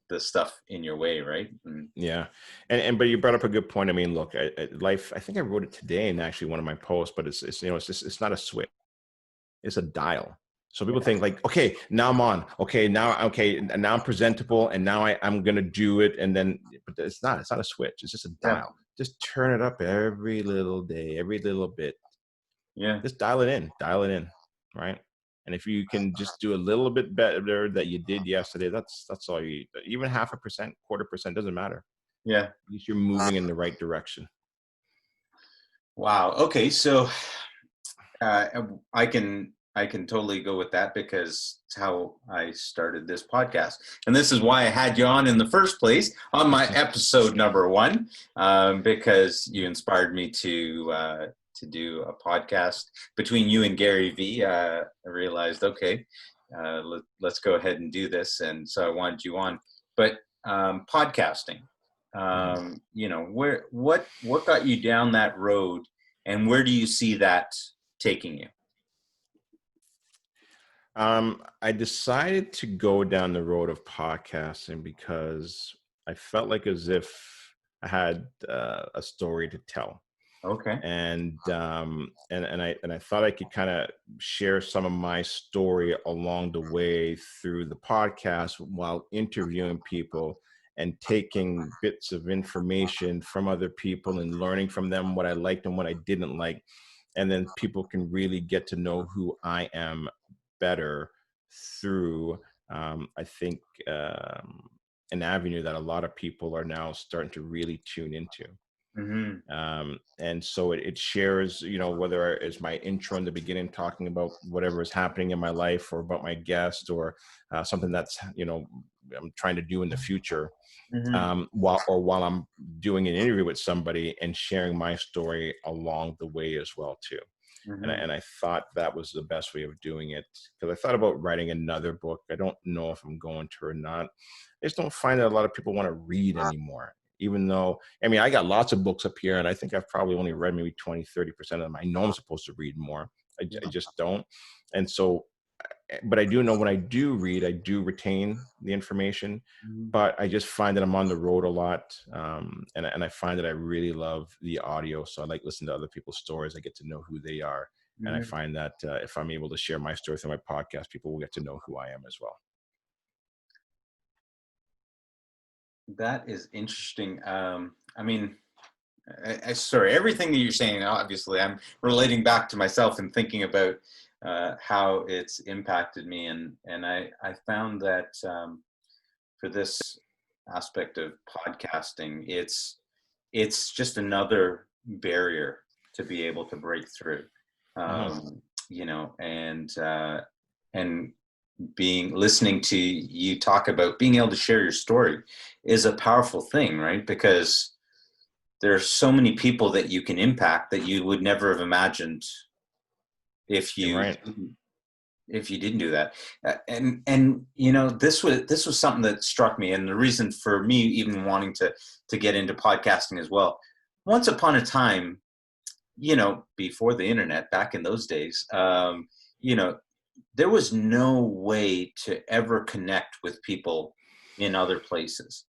[SPEAKER 2] the stuff in your way. Right.
[SPEAKER 3] Yeah. But you brought up a good point. I mean, look, life, I think I wrote it today in actually one of my posts, but it's it's not a switch. It's a dial. So people think like, okay, now I'm on. Okay, now I'm presentable, and now I'm gonna do it. And then, but it's not a switch. It's just a dial. Just turn it up every little day, every little bit.
[SPEAKER 2] Yeah.
[SPEAKER 3] Just dial it in, right? And if you can just do a little bit better that you did yesterday, that's all you need. Even 0.5%, 1/4% doesn't matter.
[SPEAKER 2] Yeah.
[SPEAKER 3] At least you're moving in the right direction.
[SPEAKER 2] Wow. Okay. So I can totally go with that, because it's how I started this podcast, and this is why I had you on in the first place on my episode number 1, because you inspired me to do a podcast between you and Gary V. I realized, okay, let's go ahead and do this, and so I wanted you on. But podcasting, what got you down that road, and where do you see that taking you?
[SPEAKER 3] I decided to go down the road of podcasting because I felt like as if I had a story to tell.
[SPEAKER 2] Okay.
[SPEAKER 3] And I thought I could kind of share some of my story along the way through the podcast while interviewing people and taking bits of information from other people and learning from them what I liked and what I didn't like. And then people can really get to know who I am better through, I think, an avenue that a lot of people are now starting to really tune into. And so it shares, whether it's my intro in the beginning, talking about whatever is happening in my life or about my guest, or something that's, I'm trying to do in the future, while I'm doing an interview with somebody and sharing my story along the way as well too. And I thought that was the best way of doing it, because I thought about writing another book. I don't know if I'm going to or not. I just don't find that a lot of people want to read anymore, even though, I mean, I got lots of books up here, and I think I've probably only read maybe 20-30% of them. I know I'm supposed to read more. I just don't. And so, but I do know when I do read, I do retain the information, but I just find that I'm on the road a lot. And I find that I really love the audio. So I like listening to other people's stories. I get to know who they are. And I find that if I'm able to share my story through my podcast, people will get to know who I am as well.
[SPEAKER 2] That is interesting. I mean, sorry, everything that you're saying, obviously, I'm relating back to myself and thinking about how it's impacted me. And I found that for this aspect of podcasting, it's just another barrier to be able to break through, and listening to you talk about being able to share your story is a powerful thing, right? Because there's so many people that you can impact that you would never have imagined if you didn't do that. This was something that struck me, and the reason for me even wanting to get into podcasting as well. Once upon a time, before the internet, back in those days, there was no way to ever connect with people in other places.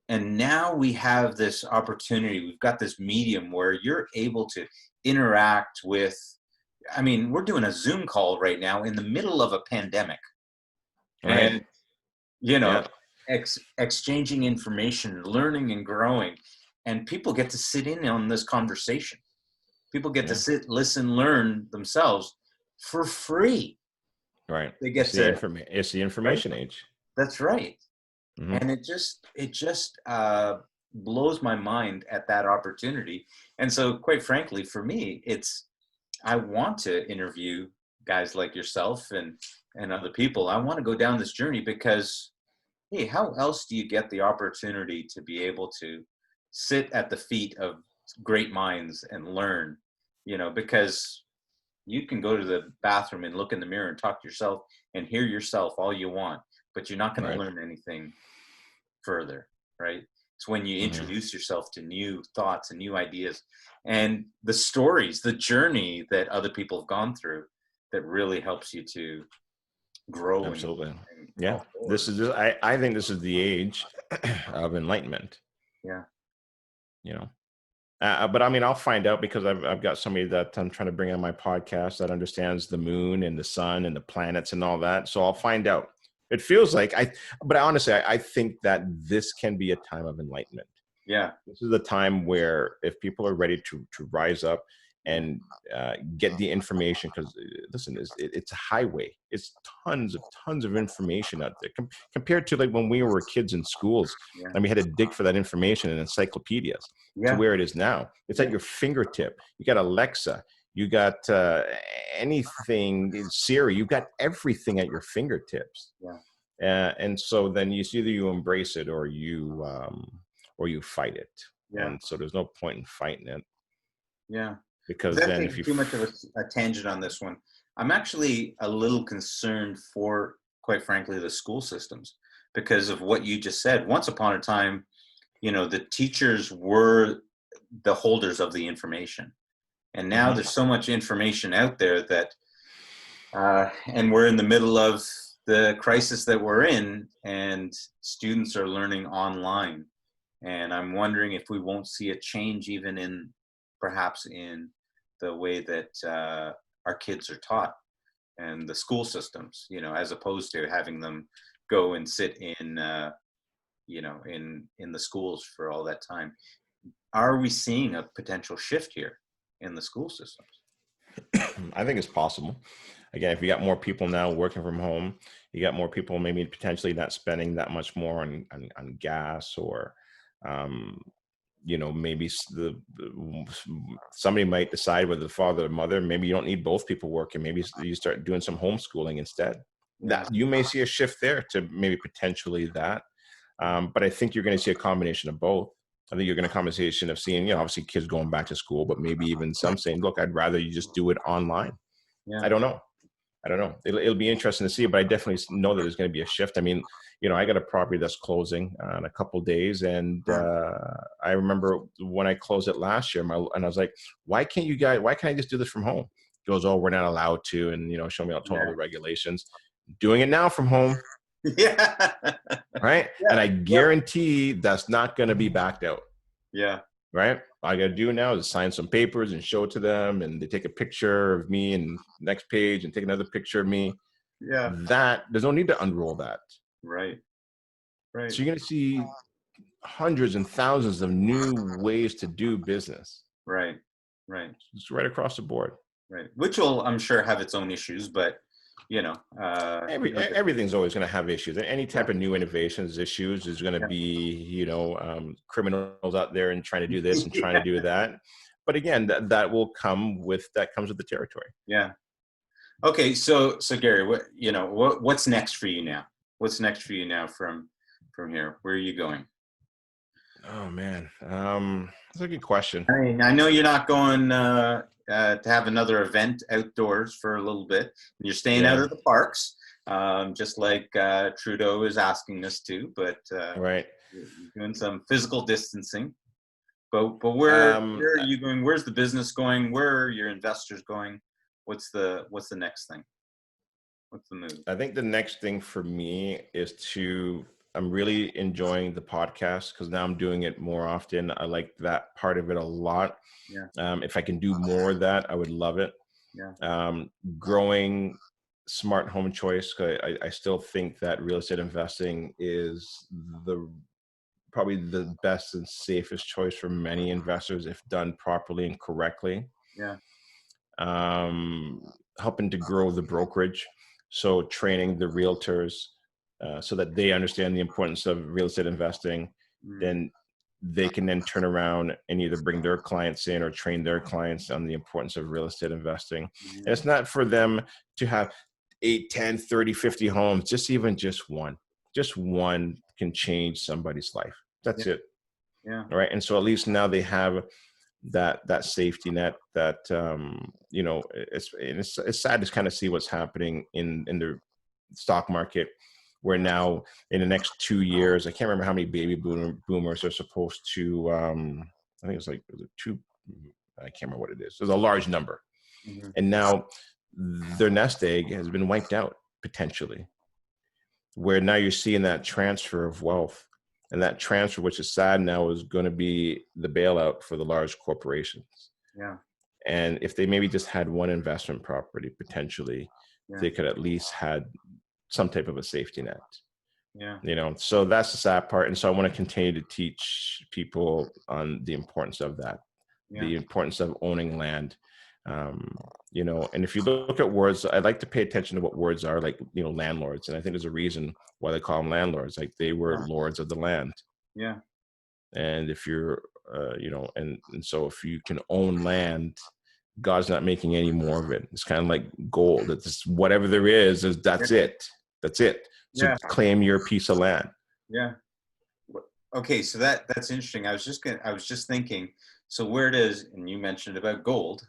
[SPEAKER 2] And now we have this opportunity. We've got this medium where you're able to interact with, I mean, we're doing a Zoom call right now in the middle of a pandemic. Right. And, exchanging information, learning and growing. And people get to sit in on this conversation. People get to sit, listen, learn themselves for free.
[SPEAKER 3] Right.
[SPEAKER 2] They get
[SPEAKER 3] it's the information age.
[SPEAKER 2] That's right. And it just blows my mind at that opportunity. And so, quite frankly, for me, I want to interview guys like yourself and other people. I want to go down this journey because, hey, how else do you get the opportunity to be able to sit at the feet of great minds and learn? Because you can go to the bathroom and look in the mirror and talk to yourself and hear yourself all you want, but you're not going to learn anything further, right? It's when you
[SPEAKER 3] Mhm.
[SPEAKER 2] introduce yourself to new thoughts and new ideas, and the stories, the journey that other people have gone through, that really helps you to grow
[SPEAKER 3] Absolutely.
[SPEAKER 2] and
[SPEAKER 3] Yeah.
[SPEAKER 2] fall forward.
[SPEAKER 3] I think this is the age of enlightenment,
[SPEAKER 2] Yeah.
[SPEAKER 3] you know. But I mean, I'll find out because I've got somebody that I'm trying to bring on my podcast that understands the moon and the sun and the planets and all that. So I'll find out. It feels like but honestly, I think that this can be a time of enlightenment.
[SPEAKER 2] Yeah.
[SPEAKER 3] This is a time where if people are ready to rise up
[SPEAKER 2] Yeah.
[SPEAKER 3] and get the information, because listen, it's a highway. It's tons of information out there compared to like when we were kids in schools
[SPEAKER 2] Yeah.
[SPEAKER 3] and we had to dig for that information in encyclopedias to
[SPEAKER 2] Yeah.
[SPEAKER 3] where it is now. It's at
[SPEAKER 2] Yeah.
[SPEAKER 3] your fingertip. You got Alexa. You got anything, Siri. You got everything at your fingertips.
[SPEAKER 2] Yeah.
[SPEAKER 3] And so then either you embrace it or you fight it.
[SPEAKER 2] Yeah.
[SPEAKER 3] And so there's no point in fighting it
[SPEAKER 2] Yeah.
[SPEAKER 3] because
[SPEAKER 2] Without
[SPEAKER 3] then if
[SPEAKER 2] taking
[SPEAKER 3] you
[SPEAKER 2] too much of a tangent on this one, I'm actually a little concerned for, quite frankly, the school systems, because of what you just said. Once upon a time, the teachers were the holders of the information. And now
[SPEAKER 3] Mhm.
[SPEAKER 2] there's so much information out there that, and we're in the middle of the crisis that we're in, and students are learning online. And I'm wondering if we won't see a change even perhaps in the way that our kids are taught and the school systems, as opposed to having them go and sit in the schools for all that time. Are we seeing a potential shift here in the school systems?
[SPEAKER 3] I think it's possible. Again, if you got more people now working from home, you got more people maybe potentially not spending that much more on gas or um, maybe somebody might decide whether the father or mother, maybe you don't need both people working. Maybe you start doing some homeschooling instead.
[SPEAKER 2] Yeah.
[SPEAKER 3] That you may see a shift there to maybe potentially that. But I think you're going to see a combination of both. I think you're going to conversation of seeing, obviously kids going back to school, but maybe even some saying, look, I'd rather you just do it online.
[SPEAKER 2] Yeah.
[SPEAKER 3] I don't know. It'll be interesting to see, but I definitely know that there's going to be a shift. I mean, I got a property that's closing in a couple of days, and I remember when I closed it last year, and I was like, why can't I just do this from home? He goes, oh, we're not allowed to, and show me all the regulations. Doing it now from home,
[SPEAKER 2] Yeah.
[SPEAKER 3] right? And
[SPEAKER 2] Yeah.
[SPEAKER 3] I guarantee that's not going to be backed out.
[SPEAKER 2] Yeah.
[SPEAKER 3] Right? All I got to do now is sign some papers and show it to them, and they take a picture of me and next page and take another picture of me.
[SPEAKER 2] Yeah.
[SPEAKER 3] That there's no need to unroll that.
[SPEAKER 2] Right. Right.
[SPEAKER 3] So you're going to see hundreds and thousands of new ways to do business.
[SPEAKER 2] Right. Right.
[SPEAKER 3] It's right across the board.
[SPEAKER 2] Right. Which will, I'm sure, have its own issues, but
[SPEAKER 3] Everything's always going to have issues. Any type
[SPEAKER 2] yeah.
[SPEAKER 3] of new innovations, issues is going to
[SPEAKER 2] Yeah.
[SPEAKER 3] be, criminals out there and trying to do this and trying to do that. But again, that comes with the territory.
[SPEAKER 2] Yeah. Okay. So Gary, what's next for you now? What's next for you now from here? Where are you going?
[SPEAKER 3] Oh man, that's a good question.
[SPEAKER 2] I mean, I know you're not going to have another event outdoors for a little bit. You're staying out of the parks, just like Trudeau is asking us to. But
[SPEAKER 3] Right.
[SPEAKER 2] you're doing some physical distancing. But where are you going? Where's the business going? Where are your investors going? What's the next thing? What's the move?
[SPEAKER 3] I think the next thing for me is I'm really enjoying the podcast because now I'm doing it more often. I like that part of it a lot.
[SPEAKER 2] Yeah.
[SPEAKER 3] If I can do more of that, I would love it.
[SPEAKER 2] Yeah.
[SPEAKER 3] Growing smart home choice. I still think that real estate investing is probably the best and safest choice for many investors if done properly and correctly.
[SPEAKER 2] Yeah.
[SPEAKER 3] Helping to grow the brokerage. So training the realtors so that they understand the importance of real estate investing. Then they can then turn around and either bring their clients in or train their clients on the importance of real estate investing. And it's not for them to have 8, 10, 30, 50 homes, just one. Just one can change somebody's life. That's it.
[SPEAKER 2] Yeah.
[SPEAKER 3] All right. And so at least now they have that safety net that, it's sad to kind of see what's happening in the stock market where now in the next 2 years, I can't remember how many baby boomers are supposed to, I think it's like two, I can't remember what it is. There's a large number.
[SPEAKER 2] Mhm.
[SPEAKER 3] And now their nest egg has been wiped out potentially, where now you're seeing that transfer of wealth. And that transfer, which is sad now, is going to be the bailout for the large corporations.
[SPEAKER 2] Yeah.
[SPEAKER 3] And if they maybe just had one investment property, potentially,
[SPEAKER 2] Yeah.
[SPEAKER 3] they could at least had some type of a safety net.
[SPEAKER 2] Yeah.
[SPEAKER 3] So that's the sad part. And so I want to continue to teach people on the importance of that,
[SPEAKER 2] Yeah.
[SPEAKER 3] the importance of owning land. And if you look at words, I like to pay attention to what words are, like, landlords. And I think there's a reason why they call them landlords. Like, they were lords of the land.
[SPEAKER 2] Yeah.
[SPEAKER 3] And if you're, and so if you can own land, God's not making any more of it. It's kind of like gold. It's whatever there is that's it. That's it. So
[SPEAKER 2] Yeah.
[SPEAKER 3] claim your piece of land.
[SPEAKER 2] Yeah. Okay. So that's interesting. I was just thinking, so where does, and you mentioned about gold.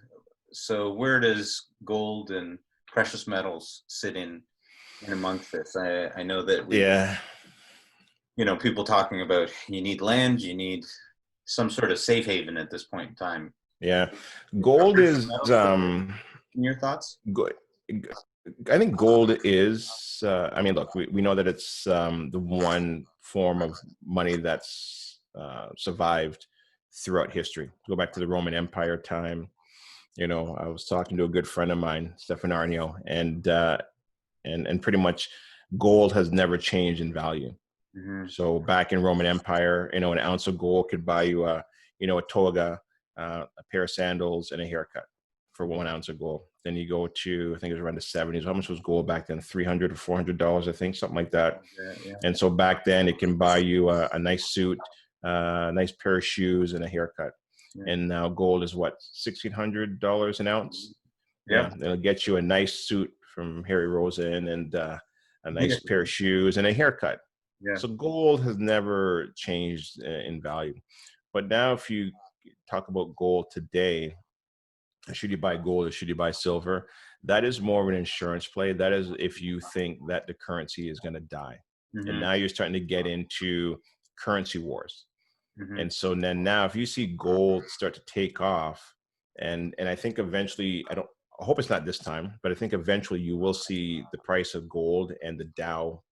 [SPEAKER 2] So where does gold and precious metals sit in amongst this? I know that people talking about, you need land, you need some sort of safe haven at this point in time.
[SPEAKER 3] Yeah. Gold is,
[SPEAKER 2] in your thoughts?
[SPEAKER 3] Good. I think gold is, look, we know that it's the one form of money that's survived throughout history. Go back to the Roman Empire time. I was talking to a good friend of mine, Stefan Arnio, and pretty much gold has never changed in value.
[SPEAKER 2] Mm-hmm.
[SPEAKER 3] So back in Roman Empire, an ounce of gold could buy you a toga, a pair of sandals, and a haircut for 1 ounce of gold. Then you go to, I think it was around the 70s. How much was gold back then? $300 to $400, I think, something like that.
[SPEAKER 2] Yeah.
[SPEAKER 3] And so back then it can buy you a nice suit, a nice pair of shoes, and a haircut. Yeah. And now gold is what, $1,600 an ounce?
[SPEAKER 2] Yeah.
[SPEAKER 3] It'll get you a nice suit from Harry Rosen and a nice pair of shoes and a haircut. Yeah. So gold has never changed in value. But now if you talk about gold today, should you buy gold or should you buy silver? That is more of an insurance play. That is if you think that the currency is going to die. Mm-hmm. And now you're starting to get into currency wars. Mm-hmm. And so then now if you see gold start to take off, and I think eventually, I hope it's not this time, but I think eventually you will see the price of gold and the Dow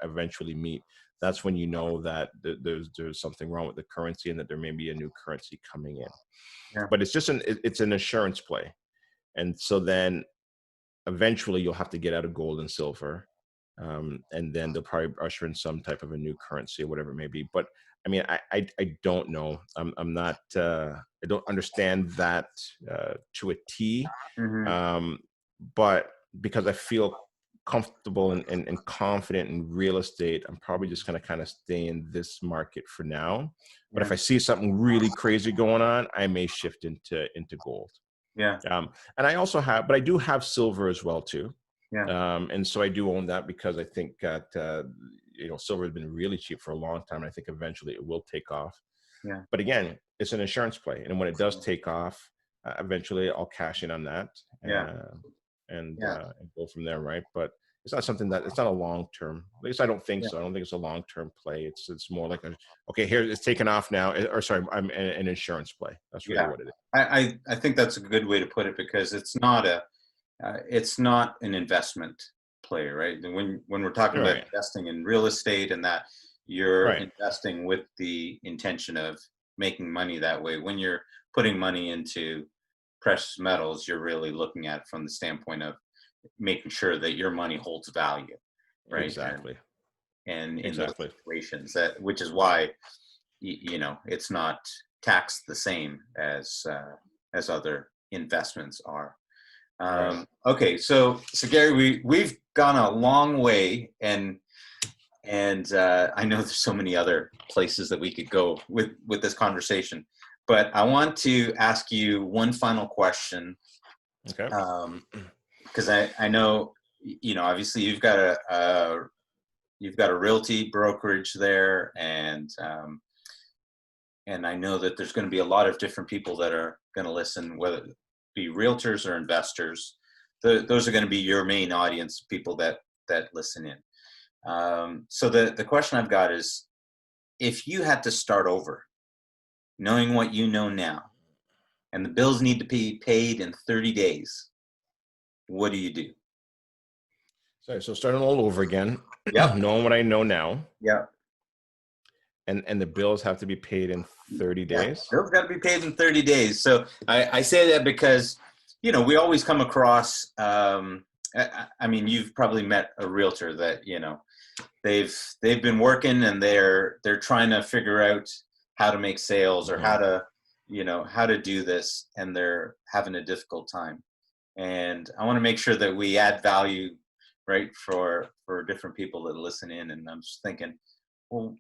[SPEAKER 3] eventually meet. That's when you know that there's something wrong with the currency and that there may be a new currency coming in. Yeah. But it's just it's an insurance play. And so then eventually you'll have to get out of gold and silver. And then they'll probably usher in some type of a new currency or whatever it may be. But I mean, I don't know. I'm not, I don't understand that to a T. Mm-hmm. But because I feel comfortable and confident in real estate, I'm probably just going to kind of stay in this market for now. But if I see something really crazy going on, I may shift into gold. Yeah. And I also but I do have silver as well too. Yeah. And so I do own that because I think that, silver has been really cheap for a long time. And I think eventually it will take off. Yeah. But again, it's an insurance play. And when it does take off, eventually I'll cash in on that. And go from there, right? But it's not something it's not a long-term, at least I don't think so. I don't think it's a long-term play. It's more like here, it's taken off now, I'm an insurance play. That's really what it is.
[SPEAKER 2] I think that's a good way to put it, because it's not an investment play, right? When we're talking about investing in real estate and that, you're investing with the intention of making money that way. When you're putting money into precious metals, you're really looking at it from the standpoint of making sure that your money holds value, right?
[SPEAKER 3] Exactly.
[SPEAKER 2] And in those situations, which is why it's not taxed the same as other investments are. Okay, so Gary, we've gone a long way, and I know there's so many other places that we could go with this conversation, but I want to ask you one final question.
[SPEAKER 3] Okay.
[SPEAKER 2] Because I know, obviously you've got a realty brokerage there, and I know that there's going to be a lot of different people that are going to listen, whether it be realtors or investors. Those are going to be your main audience, people that listen in. So the question I've got is, if you had to start over, knowing what you know now, and the bills need to be paid in 30 days, what do you do?
[SPEAKER 3] Sorry, so starting all over again,
[SPEAKER 2] Yep.
[SPEAKER 3] knowing what I know now,
[SPEAKER 2] Yep.
[SPEAKER 3] and the bills have to be paid in 30
[SPEAKER 2] Yeah.
[SPEAKER 3] days.
[SPEAKER 2] Bills got to be paid in 30 days. So I say that because, we always come across, I mean, you've probably met a realtor that, they've been working and they're trying to figure out how to make sales or how to do this, and they're having a difficult time. And I want to make sure that we add value, right, for different people that listen in. And I'm just thinking, well,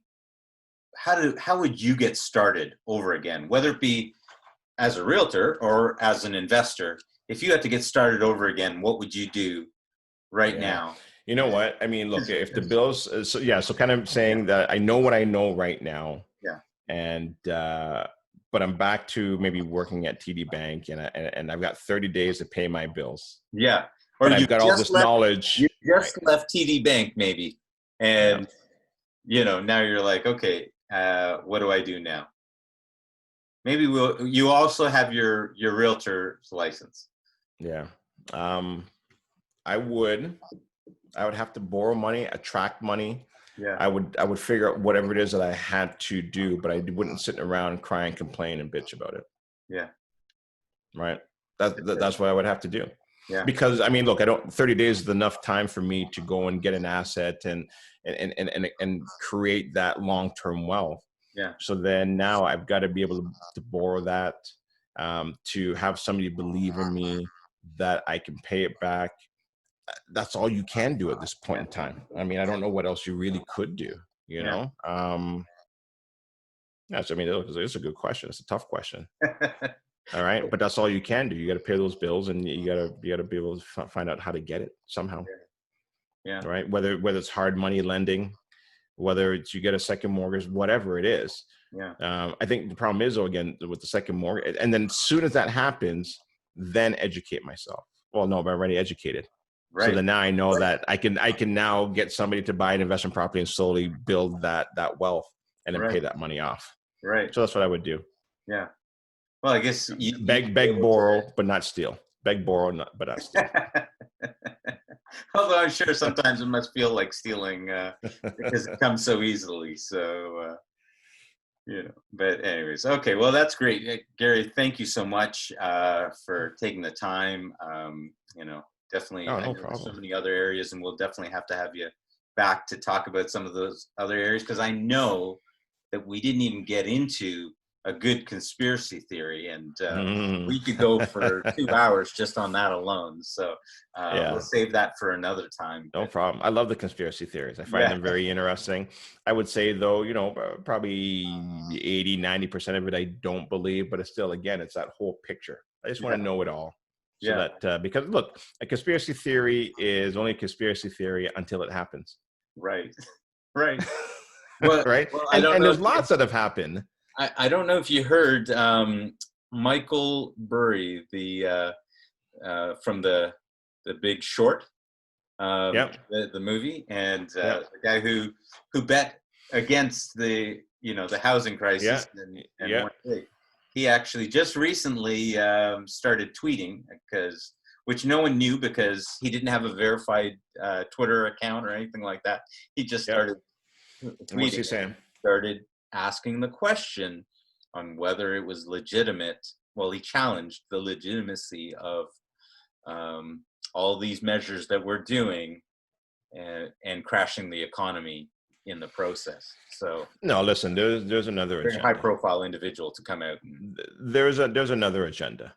[SPEAKER 2] how would you get started over again, whether it be as a realtor or as an investor? If you had to get started over again, what would you do right
[SPEAKER 3] Yeah.
[SPEAKER 2] now?
[SPEAKER 3] You know what? I mean, look, if the bills, so kind of saying that I know what I know right now,
[SPEAKER 2] Yeah.
[SPEAKER 3] and but I'm back to maybe working at TD Bank, and I've got 30 days to pay my bills.
[SPEAKER 2] Yeah. Or
[SPEAKER 3] But I've got all this knowledge.
[SPEAKER 2] You just
[SPEAKER 3] Right.
[SPEAKER 2] left TD Bank, maybe,
[SPEAKER 3] Yeah.
[SPEAKER 2] and now you're like, okay, what do I do now? Maybe you also have your realtor's license.
[SPEAKER 3] Yeah. Um, I would have to borrow money, attract money.
[SPEAKER 2] Yeah.
[SPEAKER 3] I would figure out whatever it is that I had to do, but I wouldn't sit around and cry and complain and bitch about it.
[SPEAKER 2] Yeah.
[SPEAKER 3] Right. That's what I would have to do.
[SPEAKER 2] Yeah.
[SPEAKER 3] Because I mean, look, 30 days is enough time for me to go and get an asset and create that long-term wealth.
[SPEAKER 2] Yeah.
[SPEAKER 3] So then now I've got to be able to borrow that, to have somebody believe in me that I can pay it back. That's all you can do at this point in time. I mean, I don't know what else you really could do,
[SPEAKER 2] Yeah.
[SPEAKER 3] So, I mean, it's a good question. It's a tough question. All right. But that's all you can do. You got to pay those bills, and you got to be able to find out how to get it somehow.
[SPEAKER 2] Yeah.
[SPEAKER 3] Right. Whether it's hard money lending, whether it's you get a second mortgage, whatever it is.
[SPEAKER 2] Yeah.
[SPEAKER 3] I think the problem is, though, again, with the second mortgage, and then as soon as that happens, then educate myself. Well, no, but I'm already educated.
[SPEAKER 2] Right.
[SPEAKER 3] So then now I know that I can now get somebody to buy an investment property and slowly build that wealth and then pay that money off.
[SPEAKER 2] Right.
[SPEAKER 3] So that's what I would do.
[SPEAKER 2] Yeah. Well, I guess
[SPEAKER 3] beg, borrow, but not steal. Beg, borrow, but not steal.
[SPEAKER 2] Although I'm sure sometimes it must feel like stealing because it comes so easily. So, but anyways, okay. Well, that's great. Gary, thank you so much for taking the time. Definitely,
[SPEAKER 3] no
[SPEAKER 2] I know
[SPEAKER 3] problem.
[SPEAKER 2] there's so many other areas, and we'll definitely have to have you back to talk about some of those other areas, because I know that we didn't even get into a good conspiracy theory, and we could go for 2 hours just on that alone. So we'll save that for another time.
[SPEAKER 3] No problem. I love the conspiracy theories. I find them very interesting. I would say, though, probably 80-90% of it I don't believe, but it's still, again, it's that whole picture. I just want to know it all. So that, because look, a conspiracy theory is only a conspiracy theory until it happens.
[SPEAKER 2] Right. Right.
[SPEAKER 3] Well, right. Well, and there's lots that have happened.
[SPEAKER 2] I don't know if you heard Michael Burry, from the Big Short, the movie, and the guy who bet against the housing crisis, and he actually just recently started tweeting, which no one knew, because he didn't have a verified Twitter account or anything like that. He just started tweeting.
[SPEAKER 3] What's he saying?
[SPEAKER 2] Started asking the question on whether it was legitimate. Well, he challenged the legitimacy of all these measures that we're doing, and crashing the economy in the process. So
[SPEAKER 3] no, listen, there's another
[SPEAKER 2] very
[SPEAKER 3] agenda.
[SPEAKER 2] high-profile individual to come out.
[SPEAKER 3] There's another agenda.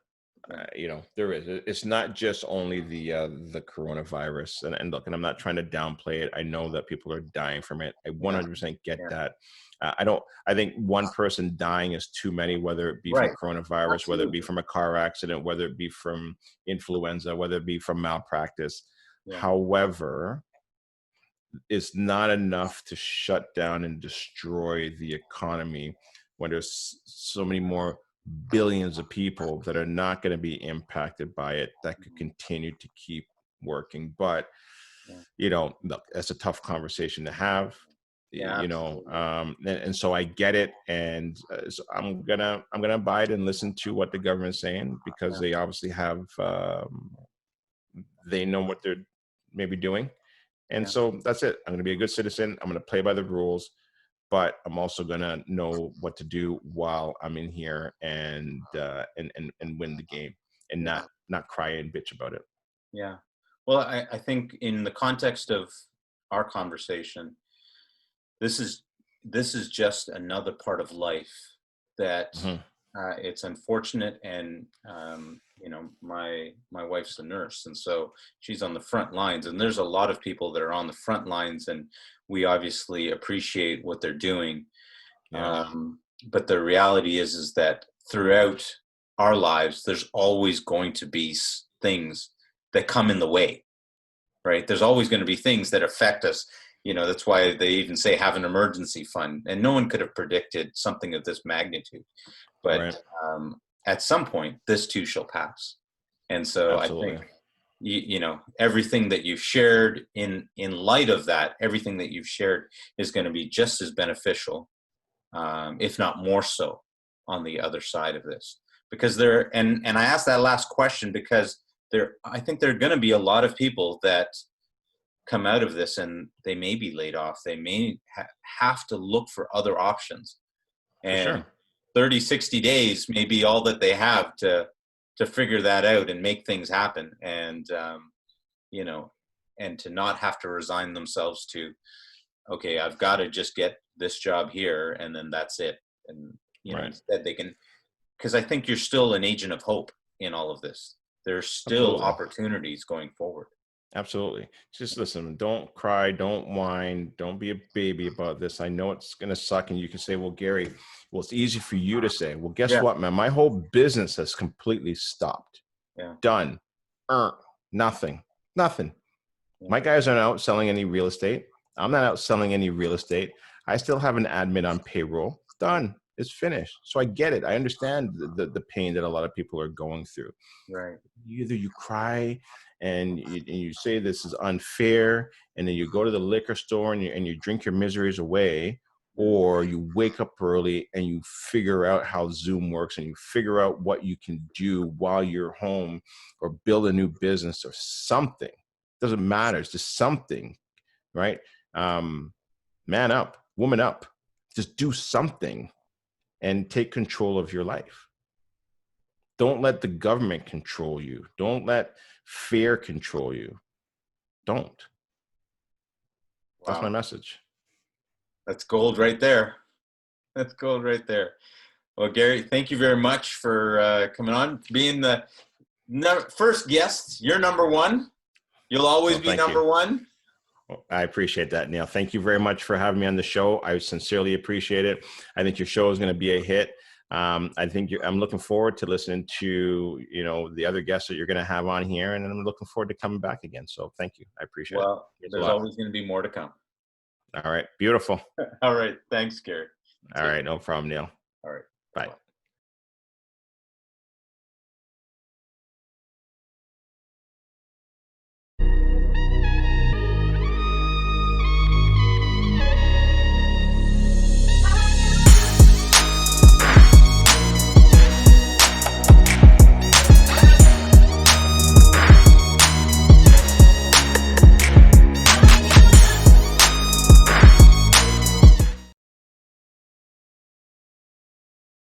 [SPEAKER 3] There is. It's not just only the coronavirus, and look, and I'm not trying to downplay it. I know that people are dying from it. I 100% get that. I think one person dying is too many, whether it be from coronavirus, whether it be from a car accident, whether it be from influenza, whether it be from malpractice. However, it's not enough to shut down and destroy the economy when there's so many more billions of people that are not going to be impacted by it, that could continue to keep working. But look, that's a tough conversation to have.
[SPEAKER 2] Yeah.
[SPEAKER 3] And so I get it, and so I'm gonna abide and listen to what the government's saying, because they obviously have they know what they're maybe doing, and so that's it. I'm gonna be a good citizen. I'm gonna play by the rules, but I'm also gonna know what to do while I'm in here, and win the game, and not cry and bitch about it.
[SPEAKER 2] Yeah. Well, I think in the context of our conversation, this is just another part of life that it's unfortunate. And my wife's a nurse, and so she's on the front lines, and there's a lot of people that are on the front lines, and we obviously appreciate what they're doing. But the reality is that throughout our lives, there's always going to be things that come in the way, right? There's always going to be things that affect us. That's why they even say have an emergency fund, and no one could have predicted something of this magnitude. But at some point, this too shall pass. And so
[SPEAKER 3] Absolutely.
[SPEAKER 2] I think, everything that you've shared in light of that, everything that you've shared is going to be just as beneficial, if not more so, on the other side of this. Because and I asked that last question because I think there are going to be a lot of people that come out of this and they may be laid off. They may have to look for other options. And
[SPEAKER 3] For sure.
[SPEAKER 2] 30, 60 days may be all that they have to figure that out and make things happen. And, and to not have to resign themselves to, okay, I've got to just get this job here and then that's it. And, instead they can, because I think you're still an agent of hope in all of this. There's still opportunities going forward.
[SPEAKER 3] Absolutely. Just listen, don't cry, don't whine, don't be a baby about this. I know it's going to suck. And you can say, well, Gary, it's easy for you to say. Well, guess what, man? My whole business has completely stopped. Done. Nothing. My guys aren't out selling any real estate. I'm not out selling any real estate. I still have an admin on payroll. Done. It's finished. So I get it. I understand the pain that a lot of people are going through.
[SPEAKER 2] Right.
[SPEAKER 3] Either you cry and you say this is unfair, and then you go to the liquor store and you drink your miseries away, or you wake up early and you figure out how Zoom works and you figure out what you can do while you're home, or build a new business or something. Doesn't matter. It's just something, right? Man up, woman up, just do something and take control of your life. Don't let the government control you. Don't let fear control you. Don't. That's my message.
[SPEAKER 2] That's gold right there. That's gold right there. Well, Gary, thank you very much for coming on, being the first guest. You're number one. You'll always be number one.
[SPEAKER 3] Well, I appreciate that, Neil. Thank you very much for having me on the show. I sincerely appreciate it. I think your show is going to be a hit. I think I'm looking forward to listening to, the other guests that you're going to have on here, and I'm looking forward to coming back again. So thank you. I appreciate it.
[SPEAKER 2] Well, there's always going to be more to come.
[SPEAKER 3] All right. Beautiful.
[SPEAKER 2] All right. Thanks, Gary.
[SPEAKER 3] All right. No problem, Neil.
[SPEAKER 2] All right.
[SPEAKER 3] Bye.